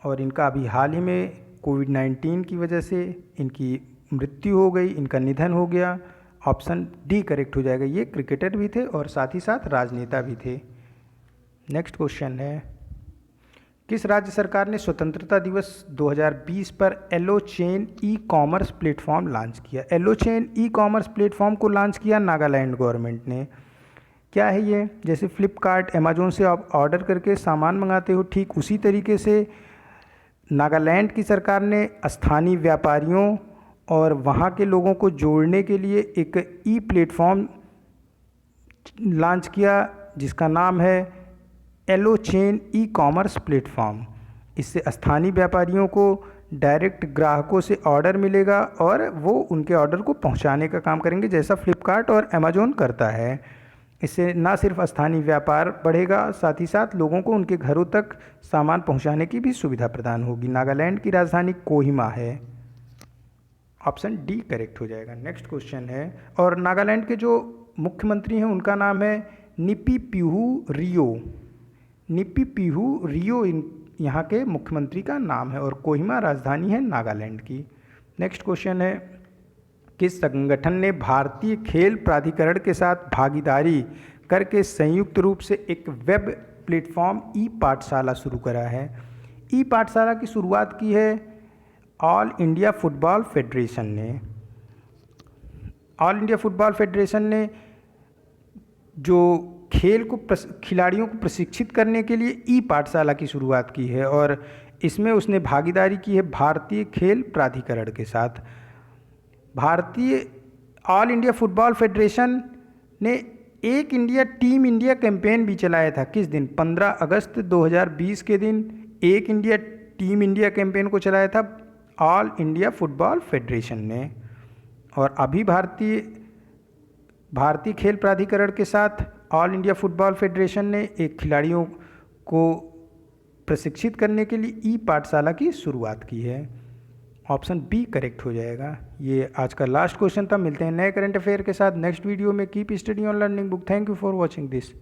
और इनका अभी हाल ही में कोविड-19 की वजह से इनकी मृत्यु हो गई, इनका निधन हो गया। ऑप्शन डी करेक्ट हो जाएगा। ये क्रिकेटर भी थे और साथ ही साथ राजनेता भी थे। नेक्स्ट क्वेश्चन है, किस राज्य सरकार ने स्वतंत्रता दिवस 2020 पर एलोचेन ई-कॉमर्स प्लेटफॉर्म लॉन्च किया? एलोचेन ई-कॉमर्स प्लेटफॉर्म को लॉन्च किया नागालैंड गवर्नमेंट ने। क्या है ये? जैसे फ्लिपकार्ट, अमेजोन से आप ऑर्डर करके सामान मंगाते हो, ठीक उसी तरीके से नागालैंड की सरकार ने स्थानीय व्यापारियों और वहाँ के लोगों को जोड़ने के लिए एक ई प्लेटफॉर्म लॉन्च किया जिसका नाम है एलोचेन ई-कॉमर्स प्लेटफॉर्म। इससे स्थानीय व्यापारियों को डायरेक्ट ग्राहकों से ऑर्डर मिलेगा और वो उनके ऑर्डर को पहुंचाने का काम करेंगे, जैसा फ्लिपकार्ट और अमेजोन करता है। इससे ना सिर्फ स्थानीय व्यापार बढ़ेगा, साथ ही साथ लोगों को उनके घरों तक सामान पहुंचाने की भी सुविधा प्रदान होगी। नागालैंड की राजधानी कोहिमा है। ऑप्शन डी करेक्ट हो जाएगा। नेक्स्ट क्वेश्चन है, और नागालैंड के जो मुख्यमंत्री हैं उनका नाम है निपीपिहू रियो। निपीपिहू रियो यहाँ के मुख्यमंत्री का नाम है और कोहिमा राजधानी है नागालैंड की। नेक्स्ट क्वेश्चन है, किस संगठन ने भारतीय खेल प्राधिकरण के साथ भागीदारी करके संयुक्त रूप से एक वेब प्लेटफॉर्म ई पाठशाला शुरू करा है? ई पाठशाला की शुरुआत की है ऑल इंडिया फुटबॉल फेडरेशन ने। ऑल इंडिया फुटबॉल फेडरेशन ने जो खेल को खिलाड़ियों को प्रशिक्षित करने के लिए ई पाठशाला की शुरुआत की है और इसमें उसने भागीदारी की है भारतीय खेल प्राधिकरण के साथ। भारतीय ऑल इंडिया फुटबॉल फेडरेशन ने एक इंडिया टीम इंडिया कैंपेन भी चलाया था। किस दिन? 15 अगस्त 2020 के दिन एक इंडिया टीम इंडिया कैंपेन को चलाया था ऑल इंडिया फुटबॉल फेडरेशन ने। और अभी भारतीय खेल प्राधिकरण के साथ ऑल इंडिया फुटबॉल फेडरेशन ने एक खिलाड़ियों को प्रशिक्षित करने के लिए ई पाठशाला की शुरुआत की है। ऑप्शन बी करेक्ट हो जाएगा। ये आज का लास्ट क्वेश्चन था। मिलते हैं नए करंट अफेयर के साथ नेक्स्ट वीडियो में। Keep study on learning book. Thank you for watching this.